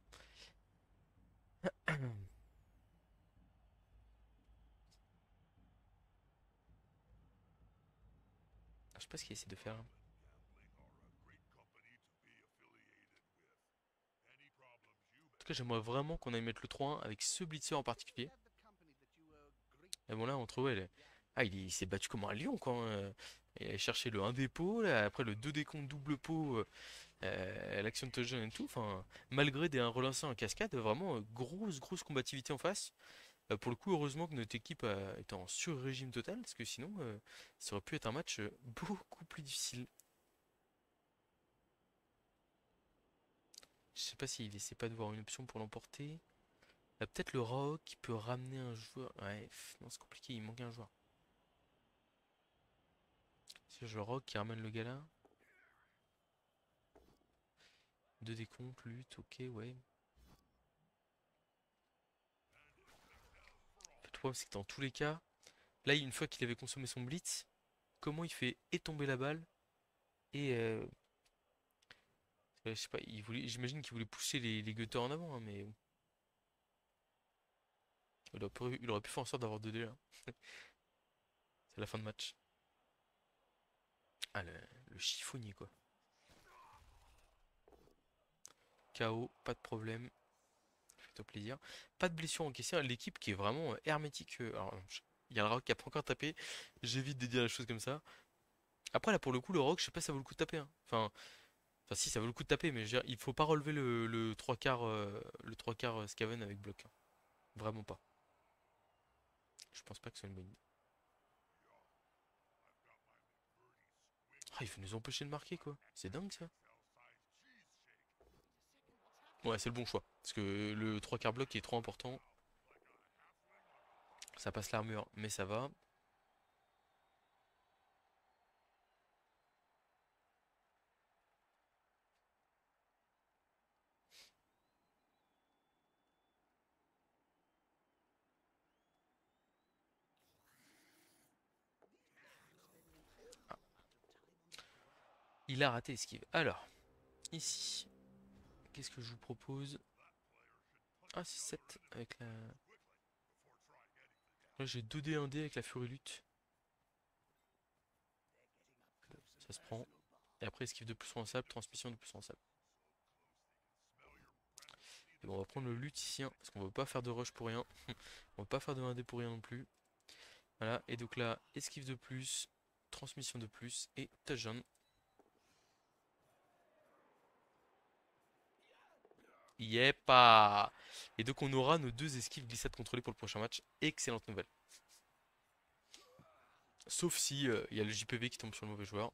Je sais pas ce qu'il essaie de faire là. En tout cas, j'aimerais vraiment qu'on aille mettre le 3-1 avec ce blitzer en particulier. Et bon là, entre eux, ah, il s'est battu comme un lion, quoi, hein. Il a cherché le 1 dépôt, là, après le 2 décompte double pot, l'action de touchdown et tout. Enfin, malgré des 1 relancés en cascade, vraiment grosse combativité en face. Pour le coup, heureusement que notre équipe était en sur-régime total, parce que sinon, ça aurait pu être un match beaucoup plus difficile. Je sais pas s'il essaie pas de voir une option pour l'emporter. Peut-être le Raok qui peut ramener un joueur. Ouais, non, c'est compliqué, il manque un joueur. C'est le Raok qui ramène le gars là. Deux décomptes, lutte, ok, ouais. Le problème, c'est que dans tous les cas, là, une fois qu'il avait consommé son blitz, comment il fait et tomber la balle et je sais pas, j'imagine qu'il voulait pousser les gutters en avant, hein, mais bon, il aurait pu faire en sorte d'avoir 2 dés là. C'est la fin de match. Ah, le chiffonnier quoi. KO, pas de problème. Fais-toi plaisir. Pas de blessure encaissée. L'équipe qui est vraiment hermétique. Alors, il y a le Rock qui a pas encore tapé. J'évite de dire les choses comme ça. Après, là, pour le coup, le Rock, je sais pas si ça vaut le coup de taper, hein. Enfin, si, ça vaut le coup de taper, mais je veux dire, il faut pas relever le 3 quarts, Scaven avec bloc, hein. Vraiment pas. Je pense pas que ce soit une bonne idée. Ah, il veut nous empêcher de marquer, quoi. C'est dingue, ça. Ouais, c'est le bon choix. Parce que le 3 quarts bloc est trop important. Ça passe l'armure, mais ça va. Ah, il a raté esquive. Alors, ici, qu'est-ce que je vous propose? Ah, c'est 7 avec la. Là, j'ai 2D 1D avec la Furie Lutte. Ça se prend. Et après, esquive de plus en sable, transmission de plus en sable. Et bon, on va prendre le lutte ici, hein, parce qu'on va pas faire de rush pour rien. On va pas faire de 1D pour rien non plus. Voilà, et donc là, esquive de plus, transmission de plus et touchdown. Yepa! Et donc on aura nos 2 esquives glissades contrôlées pour le prochain match. Excellente nouvelle. Sauf si il y a le JPV qui tombe sur le mauvais joueur.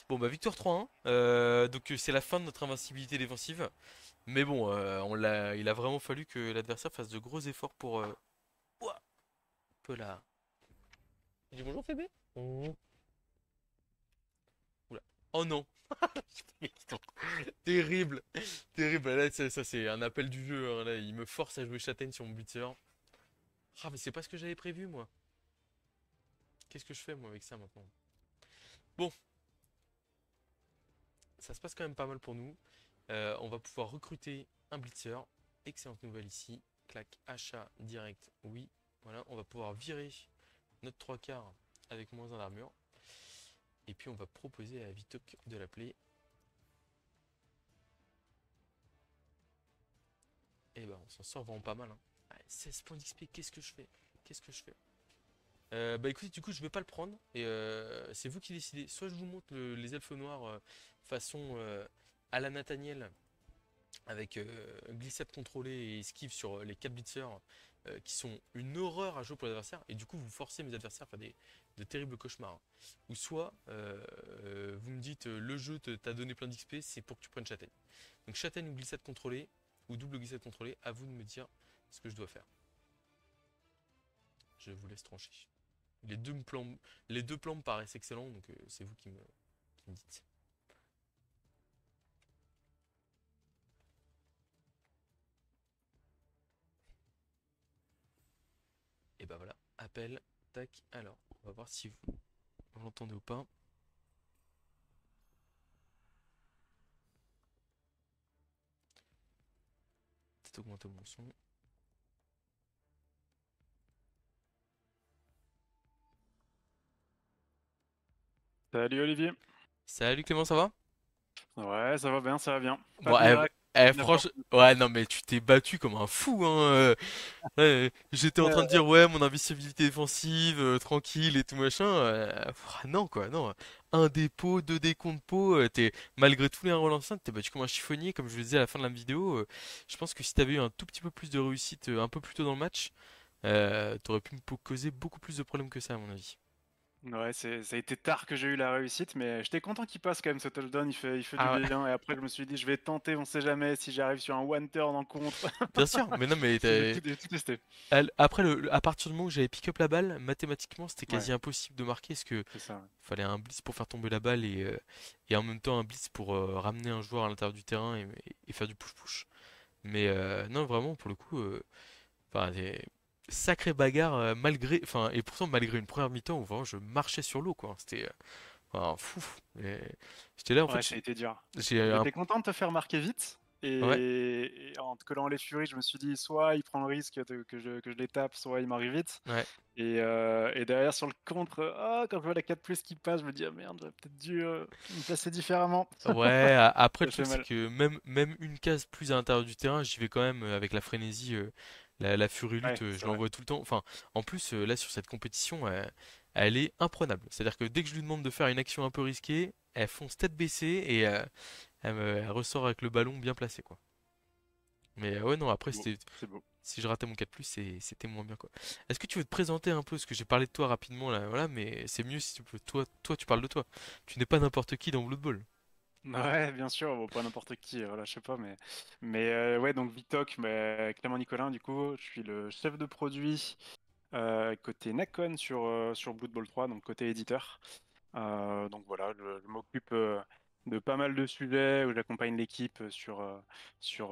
Bon bah victoire 3-1. Donc c'est la fin de notre invincibilité défensive. Mais bon, il a vraiment fallu que l'adversaire fasse de gros efforts pour ouah, un peu là. Dis bonjour Fébé. Oh. Oula. Oh non. Terrible. Terrible. Là, ça, c'est un appel du jeu, hein. Là, il me force à jouer châtaigne sur mon blitzer. Ah mais c'est pas ce que j'avais prévu moi. Qu'est-ce que je fais moi avec ça maintenant? Bon, ça se passe quand même pas mal pour nous. On va pouvoir recruter un blitzer. Excellente nouvelle ici. Clac, achat direct, oui. Voilà, on va pouvoir virer notre 3 quarts avec moins 1 d'armure. Et puis on va proposer à Vitok de l'appeler. Et ben on s'en sort vraiment pas mal, hein. Allez, 16 points d'XP, qu'est-ce que je fais? Qu'est-ce que je fais? Bah écoutez, du coup je vais pas le prendre. Et c'est vous qui décidez. Soit je vous montre les elfes noirs façon à la Nathaniel avec glissade contrôlée et esquive sur les 4 blitzers qui sont une horreur à jouer pour l'adversaire et du coup vous forcez mes adversaires à faire de terribles cauchemars, hein. Ou soit vous me dites le jeu t'a donné plein d'XP, c'est pour que tu prennes châtaigne. Donc châtaigne ou glissade contrôlée ou double glissade contrôlée, à vous de me dire ce que je dois faire. Je vous laisse trancher. Les deux plans me paraissent excellents, donc c'est vous qui me dites. Et bah voilà, appel, tac. Alors, on va voir si vous l'entendez ou pas. juste augmenter mon son. Salut Olivier. Salut Clément, ça va? Ouais, ça va bien, ça va bien. Pas Bon, de miracle, aucune franchement, opportunité. ouais, non, mais tu t'es battu comme un fou, hein. J'étais en train de Euh, dire, ouais, mon invincibilité défensive, tranquille et tout machin. Non, quoi, non. Un dépôt, deux décomptes pot, malgré tous les relancements, t'es battu comme un chiffonnier, comme je le disais à la fin de la vidéo. Je pense que si t'avais eu un tout petit peu plus de réussite un peu plus tôt dans le match, t'aurais pu causer beaucoup plus de problèmes que ça, à mon avis. Ouais, ça a été tard que j'ai eu la réussite, mais j'étais content qu'il passe quand même ce touchdown, il fait du Ah ouais, bien. Et après, je me suis dit, je vais tenter, on sait jamais si j'arrive sur un one turn en contre. bien sûr, mais non, mais J'ai tout testé. après, à partir du moment où j'avais pick up la balle, mathématiquement, c'était Ouais, quasi impossible de marquer parce que c'est ça. fallait un blitz pour faire tomber la balle et en même temps un blitz pour ramener un joueur à l'intérieur du terrain et faire du push-push. Mais non, vraiment, pour le coup, enfin, des sacrées bagarres enfin, et pourtant malgré une première mi-temps où vraiment je marchais sur l'eau, quoi. C'était enfin, fou. Et j'étais là, en fait, Ouais, ça a été dur. j'ai un, J'étais content de te faire marquer vite. ouais, Et en te collant les furies, je me suis dit, soit il prend le risque que je les tape, soit il m'arrive vite. ouais. Et derrière, sur le contre, quand je vois la 4 plus qui passe, je me dis, ah merde, j'aurais peut-être dû me placer différemment. Ouais, après le Ça fait truc c'est mal. que même une case plus à l'intérieur du terrain, j'y vais quand même avec la frénésie, la furie lutte, Ouais, je c'est vrai. l'envoie tout le temps. Enfin, en plus là sur cette compétition, elle est imprenable. C'est-à-dire que dès que je lui demande de faire une action un peu risquée, elle fonce tête baissée et elle ressort avec le ballon bien placé quoi. Mais ouais non après C'est beau. c'était C'est beau. si je ratais mon 4+, c'était moins bien quoi. Est-ce que tu veux te présenter un peu, parce que j'ai parlé de toi rapidement là, voilà, mais c'est mieux si tu peux toi tu parles de toi. Tu n'es pas n'importe qui dans Blood Bowl. Ouais, bien sûr, bon, pas n'importe qui, voilà, je sais pas, mais ouais, donc Vitoc, mais Clément Nicolin, du coup, je suis le chef de produit côté Nacon sur Blood Bowl 3, donc côté éditeur. Donc voilà, je m'occupe de pas mal de sujets où j'accompagne l'équipe sur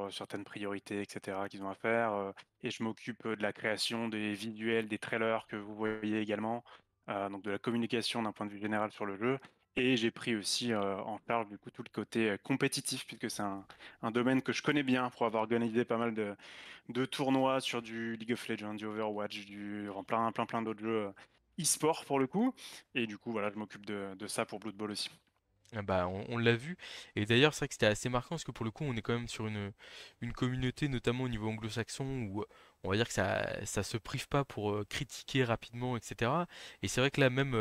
certaines priorités, etc. qu'ils ont à faire. Et je m'occupe de la création des visuels, des trailers que vous voyez également, donc de la communication d'un point de vue général sur le jeu. Et j'ai pris aussi en charge du coup tout le côté compétitif, puisque c'est un domaine que je connais bien pour avoir organisé pas mal de tournois sur du League of Legends, du Overwatch, en plein d'autres jeux e-sport pour le coup. Et du coup, voilà, je m'occupe de ça pour Blood Bowl aussi. Ah bah, on l'a vu. Et d'ailleurs, c'est vrai que c'était assez marquant parce que pour le coup, on est quand même sur une communauté, notamment au niveau anglo-saxon, où on va dire que ça se prive pas pour critiquer rapidement, etc. Et c'est vrai que là, même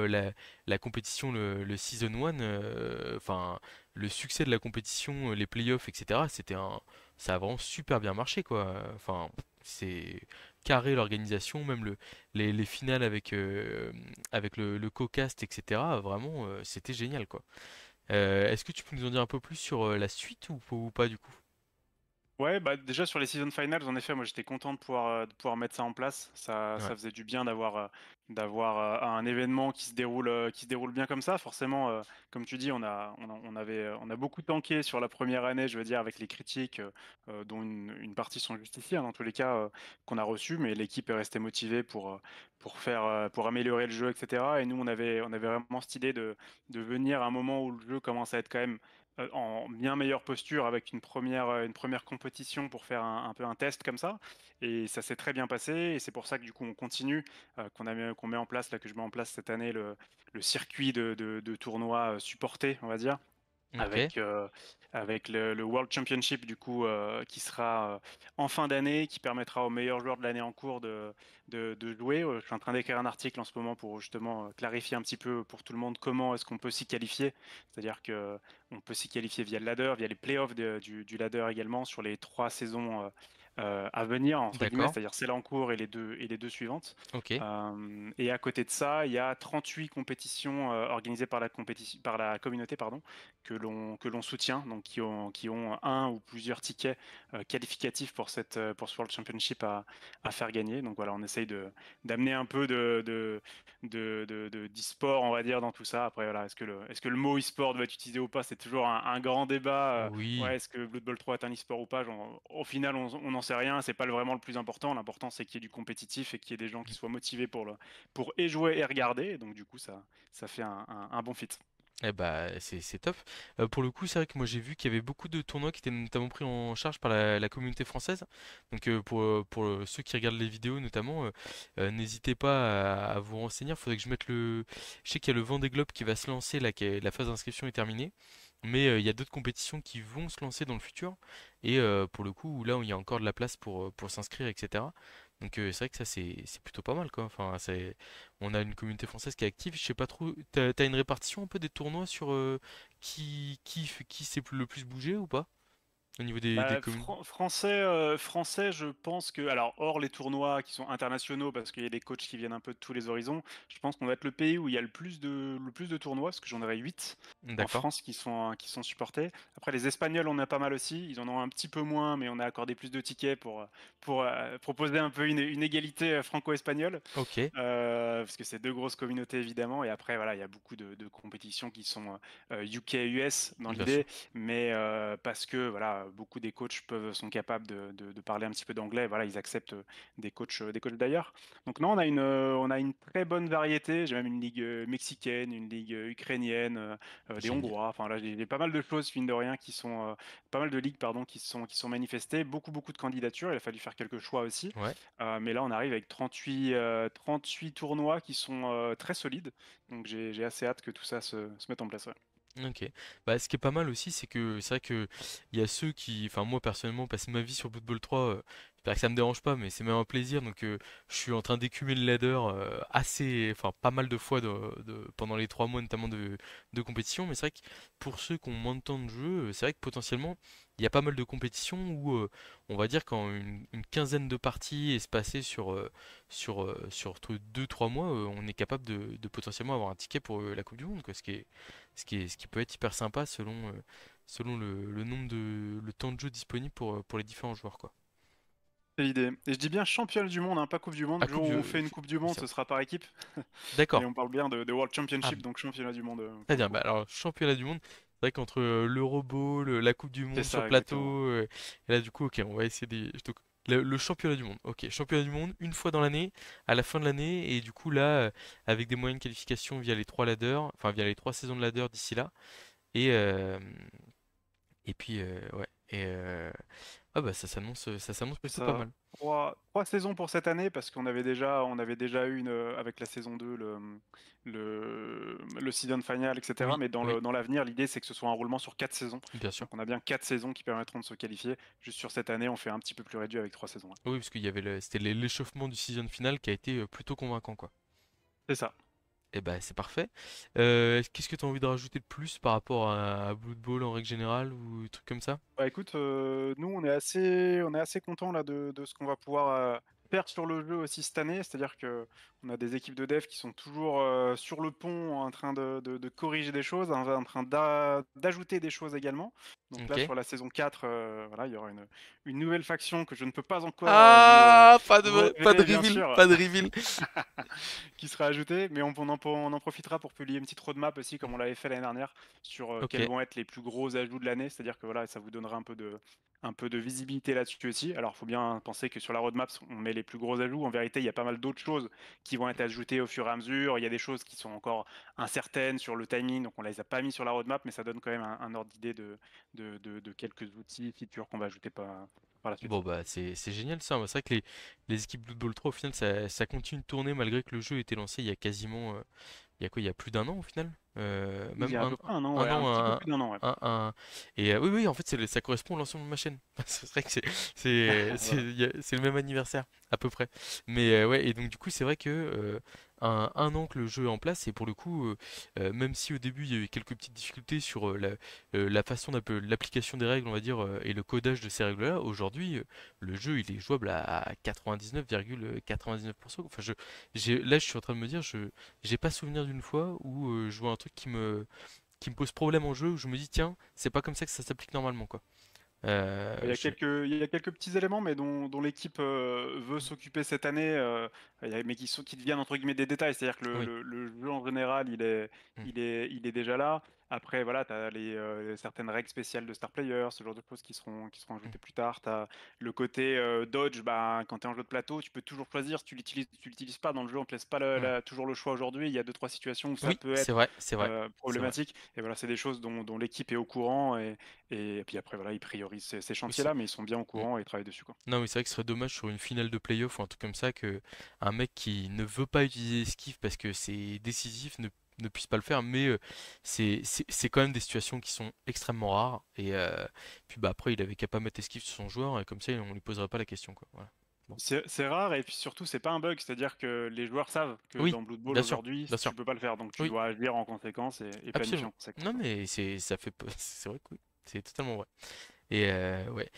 la compétition, le Season 1, enfin, le succès de la compétition, les playoffs, etc., ça a vraiment super bien marché, quoi. Enfin, c'est carré l'organisation, même les finales avec le co-cast, etc. Vraiment, c'était génial, quoi. Est-ce que tu peux nous en dire un peu plus sur la suite ou pas du coup? Ouais, bah déjà sur les season finals, en effet, moi j'étais content de pouvoir mettre ça en place. Ça Ouais. faisait du bien d'avoir un événement qui se déroule bien comme ça. Forcément, comme tu dis, on a beaucoup tanké sur la première année, je veux dire, avec les critiques, dont une partie sont justifiées, hein, dans tous les cas, qu'on a reçues, mais l'équipe est restée motivée pour améliorer le jeu, etc. Et nous, on avait vraiment cette idée de venir à un moment où le jeu commence à être quand même en bien meilleure posture avec une première compétition pour faire un peu un test comme ça. Et ça s'est très bien passé. Et c'est pour ça que du coup on continue, qu'on met en place, là, que je mets en place cette année, le circuit de tournois supportés, on va dire Ok. avec le World Championship du coup qui sera en fin d'année, qui permettra aux meilleurs joueurs de l'année en cours de jouer. Je suis en train d'écrire un article en ce moment pour justement clarifier un petit peu pour tout le monde comment est-ce qu'on peut s'y qualifier. C'est-à-dire que on peut s'y qualifier via le ladder, via les playoffs du ladder également sur les 3 saisons à venir entre guillemets, D'accord. c'est-à-dire celle en cours et les deux suivantes. Ok. Et à côté de ça, il y a 38 compétitions organisées par la communauté, pardon, que l'on soutient, donc qui ont un ou plusieurs tickets qualificatifs pour ce World Championship à faire gagner. Donc voilà, on essaye d'amener un peu d'e-sport, on va dire, dans tout ça. Après, voilà, est-ce que le mot e-sport doit être utilisé ou pas? C'est toujours un grand débat. Oui. Ouais, est-ce que Blood Bowl 3 est un e-sport ou pas? Au final, on n'en sait rien. C'est pas vraiment le plus important. L'important, c'est qu'il y ait du compétitif et qu'il y ait des gens qui soient motivés pour et jouer et regarder. Et donc, du coup, ça fait un bon fit. Eh bah, c'est top. Pour le coup, c'est vrai que moi j'ai vu qu'il y avait beaucoup de tournois qui étaient notamment pris en charge par la communauté française. Donc pour ceux qui regardent les vidéos notamment, n'hésitez pas à vous renseigner. Il faudrait que je mette le... Je sais qu'il y a le Vendée Globe qui va se lancer, là, la phase d'inscription est terminée. Mais il y a d'autres compétitions qui vont se lancer dans le futur. Et pour le coup, là où il y a encore de la place pour s'inscrire, etc. Donc c'est vrai que ça c'est plutôt pas mal quoi. Enfin, on a une communauté française qui est active. Je sais pas trop. T'as une répartition un peu des tournois sur qui s'est le plus bougé ou pas au niveau des Bah, communes? français, je pense que, alors hors les tournois qui sont internationaux, parce qu'il y a des coachs qui viennent un peu de tous les horizons, je pense qu'on va être le pays où il y a le plus de tournois, parce que j'en aurais 8 en D'accord. France qui sont supportés. Après, les Espagnols, on en a pas mal aussi. Ils en ont un petit peu moins, mais on a accordé plus de tickets pour proposer un peu une égalité franco-espagnole. Ok. Parce que c'est deux grosses communautés évidemment, et après voilà, il y a beaucoup de compétitions qui sont UK-US dans Bien sûr. l'idée, mais parce que voilà, beaucoup des coachs sont capables de parler un petit peu d'anglais, voilà, ils acceptent des coachs d'ailleurs. Donc non, on a une très bonne variété. J'ai même une ligue mexicaine, une ligue ukrainienne, des Génial. Hongrois. Enfin là, j'ai pas mal de choses mine de rien pas mal de ligues pardon qui sont manifestées, beaucoup de candidatures. Il a fallu faire quelques choix aussi. Ouais. Mais là, on arrive avec 38 tournois qui sont très solides. Donc j'ai assez hâte que tout ça se mette en place. Ouais. Ok. Bah, ce qui est pas mal aussi, c'est que c'est vrai que il y a ceux qui, enfin moi personnellement, passer ma vie sur Football 3, j'espère que ça me dérange pas, mais c'est même un plaisir. Donc je suis en train d'écumer le ladder assez, enfin pas mal de fois pendant les 3 mois notamment de compétition. Mais c'est vrai que pour ceux qui ont moins de temps de jeu, c'est vrai que potentiellement il y a pas mal de compétitions où on va dire quand une quinzaine de parties est se passer sur 2-3 mois, on est capable de potentiellement avoir un ticket pour la Coupe du Monde, quoi, ce qui peut être hyper sympa selon le nombre le temps de jeu disponible pour les différents joueurs, quoi. C'est l'idée. Et je dis bien championnat du monde, hein, pas Coupe du Monde. À Le jour Coupe où du... on fait une Coupe du Oui, Monde, c'est ce vrai. sera par équipe. D'accord. Mais on parle bien de World Ah, Championship, donc championnat du monde très pour le bien. Bah, coup. alors, championnat du monde, c'est vrai qu'entre l'Euroball, la Coupe du C'est Monde sur ça, plateau, exactement. et là, du coup, ok, on va essayer donc, le championnat du monde. Ok, championnat du monde, une fois dans l'année, à la fin de l'année, et du coup, là, avec des moyens de qualification via les 3 ladders, enfin, via les 3 saisons de ladder d'ici là, et, euh, et puis, ouais. Ah bah ça s'annonce C'est plutôt pas ça. mal. Trois saisons pour cette année parce qu'on avait déjà eu avec la saison 2 le season final, etc. Oui, Mais dans oui, l'avenir, l'idée c'est que ce soit un roulement sur 4 saisons. bien sûr. Donc on a bien 4 saisons qui permettront de se qualifier. Juste sur cette année, on fait un petit peu plus réduit avec 3 saisons. Ouais. Oui, parce qu'il y avait c'était l'échauffement du season final qui a été plutôt convaincant, quoi. C'est ça. Et bah c'est parfait. Qu'est-ce que tu as envie de rajouter de plus par rapport à Blood Bowl en règle générale ou des trucs comme ça? Bah écoute, nous on est assez content là de ce qu'on va pouvoir faire sur le jeu aussi cette année. C'est-à-dire que on a des équipes de dev qui sont toujours sur le pont en train de corriger des choses, en train d'ajouter des choses également. Donc là Ok. sur la saison 4, voilà, il y aura une nouvelle faction que je ne peux pas encore Ah, vous pas de révéler bien reveal, sûr, pas de reveal. qui sera ajoutée, mais on en profitera pour publier une petite roadmap aussi, comme on l'avait fait l'année dernière, sur Ok. quels vont être les plus gros ajouts de l'année. C'est-à-dire que voilà, ça vous donnera un peu de visibilité là-dessus aussi. Alors, il faut bien penser que sur la roadmap, on met les plus gros ajouts. En vérité, il y a pas mal d'autres choses qui vont être ajoutées au fur et à mesure. Il y a des choses qui sont encore incertaines sur le timing, donc on les a pas mis sur la roadmap, mais ça donne quand même un ordre d'idée de quelques outils, features qu'on va ajouter par la suite. Bon bah c'est génial ça. C'est vrai que les équipes Blood Bowl 3 au final ça continue de tourner malgré que le jeu ait été lancé il y a quasiment il y a quoi? Il y a plus d'un an au final? Il Même y a à peu près un an, un ouais, un an, petit peu plus d'un an, ouais. et oui, oui, en fait, ça correspond au lancement de ma chaîne. C'est vrai que Voilà. c'est le même anniversaire, à peu près. Mais ouais, et donc du coup, c'est vrai que un an que le jeu est en place, et pour le coup, même si au début il y a eu quelques petites difficultés sur la façon l'application des règles, on va dire, et le codage de ces règles-là, aujourd'hui, le jeu il est jouable à 99,99%. Enfin, là, je suis en train de me dire, j'ai pas souvenir d'une fois où je vois un truc qui me pose problème en jeu, où je me dis, tiens, c'est pas comme ça que ça s'applique normalement, quoi. Il y a Je... quelques petits éléments, mais dont l'équipe veut s'occuper cette année, mais qui deviennent entre guillemets des détails. C'est-à-dire que le, Oui. le- le jeu en général, il est, Mm. il est, il est déjà là. Après, voilà, tu as certaines règles spéciales de Star Player, ce genre de choses qui seront Mm. ajoutées plus tard. Tu as le côté dodge, bah, quand tu es en jeu de plateau, tu peux toujours choisir. Si tu l'utilises pas dans le jeu, on te laisse pas Ouais. toujours le choix aujourd'hui. Il y a deux, trois situations où ça Oui, peut c'est être vrai, c'est vrai, c'est vrai. problématique. Et voilà, c'est des choses dont l'équipe est au courant. Et puis après, voilà, ils priorisent ces Oui, c'est- chantiers-là, mais ils sont bien au Mm. courant et ils travaillent dessus, quoi. Non, mais c'est vrai que ce serait dommage sur une finale de playoff ou un truc comme ça que un mec qui ne veut pas utiliser esquive parce que c'est décisif ne puisse pas le faire. Mais c'est quand même des situations qui sont extrêmement rares. Et puis bah après, il avait qu'à pas mettre esquive sur son joueur et comme ça, on lui poserait pas la question, quoi. Voilà. Bon. C'est rare et puis surtout c'est pas un bug, c'est-à-dire que les joueurs savent que Oui, dans Blood Bowl bien sûr, aujourd'hui bien sûr. tu peux pas le faire, donc tu Oui, dois agir en conséquence et planifier absolument. en conséquence, Non, quoi. mais ça fait c'est vrai que oui, c'est totalement vrai. Et ouais.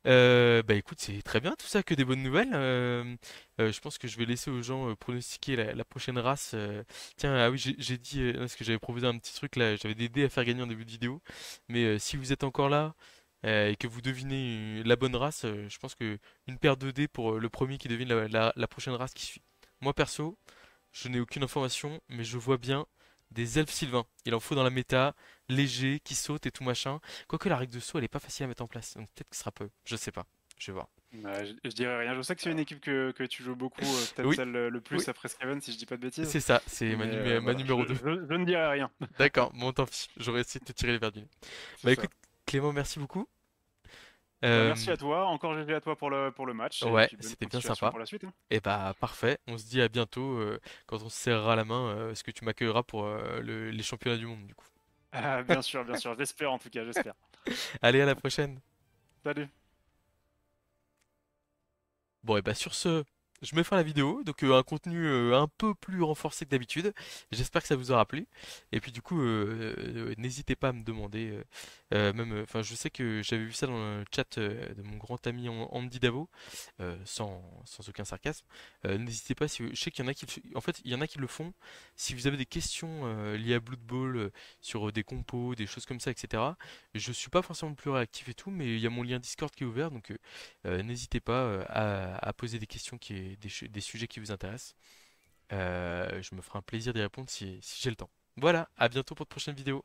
Bah écoute, c'est très bien tout ça, que des bonnes nouvelles. Je pense que je vais laisser aux gens pronostiquer la prochaine race. Tiens, ah oui, j'ai dit, parce que j'avais proposé un petit truc là, j'avais des dés à faire gagner en début de vidéo. Mais si vous êtes encore là et que vous devinez la bonne race, je pense que une paire de dés pour le premier qui devine la prochaine race qui suit. Moi perso, je n'ai aucune information, mais je vois bien des elfes sylvains. Il en faut dans la méta, léger, qui sautent et tout machin. Quoique la règle de saut, elle est pas facile à mettre en place, donc peut-être que ce sera peu. Je sais pas. Je vais voir. Je dirais rien, je sais que c'est une équipe que tu joues beaucoup, peut-être Oui, celle le oui, plus après Skaven si je dis pas de bêtises, c'est ça, c'est mais ma voilà, numéro 2. je ne dirai rien. D'accord, bon tant pis, j'aurais essayé de te tirer les verres du nez. C'est Bah ça. écoute, Clément, merci beaucoup. Bah, merci Euh, à toi, encore GG à toi pour le match et ouais, puis bonne c'était bien continuation sympa. pour la suite, hein. Et bah parfait, on se dit à bientôt quand on se serrera la main. Est-ce que tu m'accueilleras pour les championnats du monde du coup? Ah, bien sûr, j'espère en tout cas, j'espère. Allez, à la prochaine. Salut. Bon, et bah sur ce, je mets fin à la vidéo, donc un contenu un peu plus renforcé que d'habitude. J'espère que ça vous aura plu. Et puis du coup, n'hésitez pas à me demander, même, enfin, je sais que j'avais vu ça dans le chat de mon grand ami Andy Davo, sans aucun sarcasme. N'hésitez pas si je sais qu'il y en a en fait, il y en a qui le font. Si vous avez des questions liées à Blood Bowl, sur des compos, des choses comme ça, etc. Je suis pas forcément le plus réactif et tout, mais il y a mon lien Discord qui est ouvert, donc n'hésitez pas à poser des questions des sujets qui vous intéressent. Je me ferai un plaisir d'y répondre si j'ai le temps. Voilà, à bientôt pour de prochaines vidéos.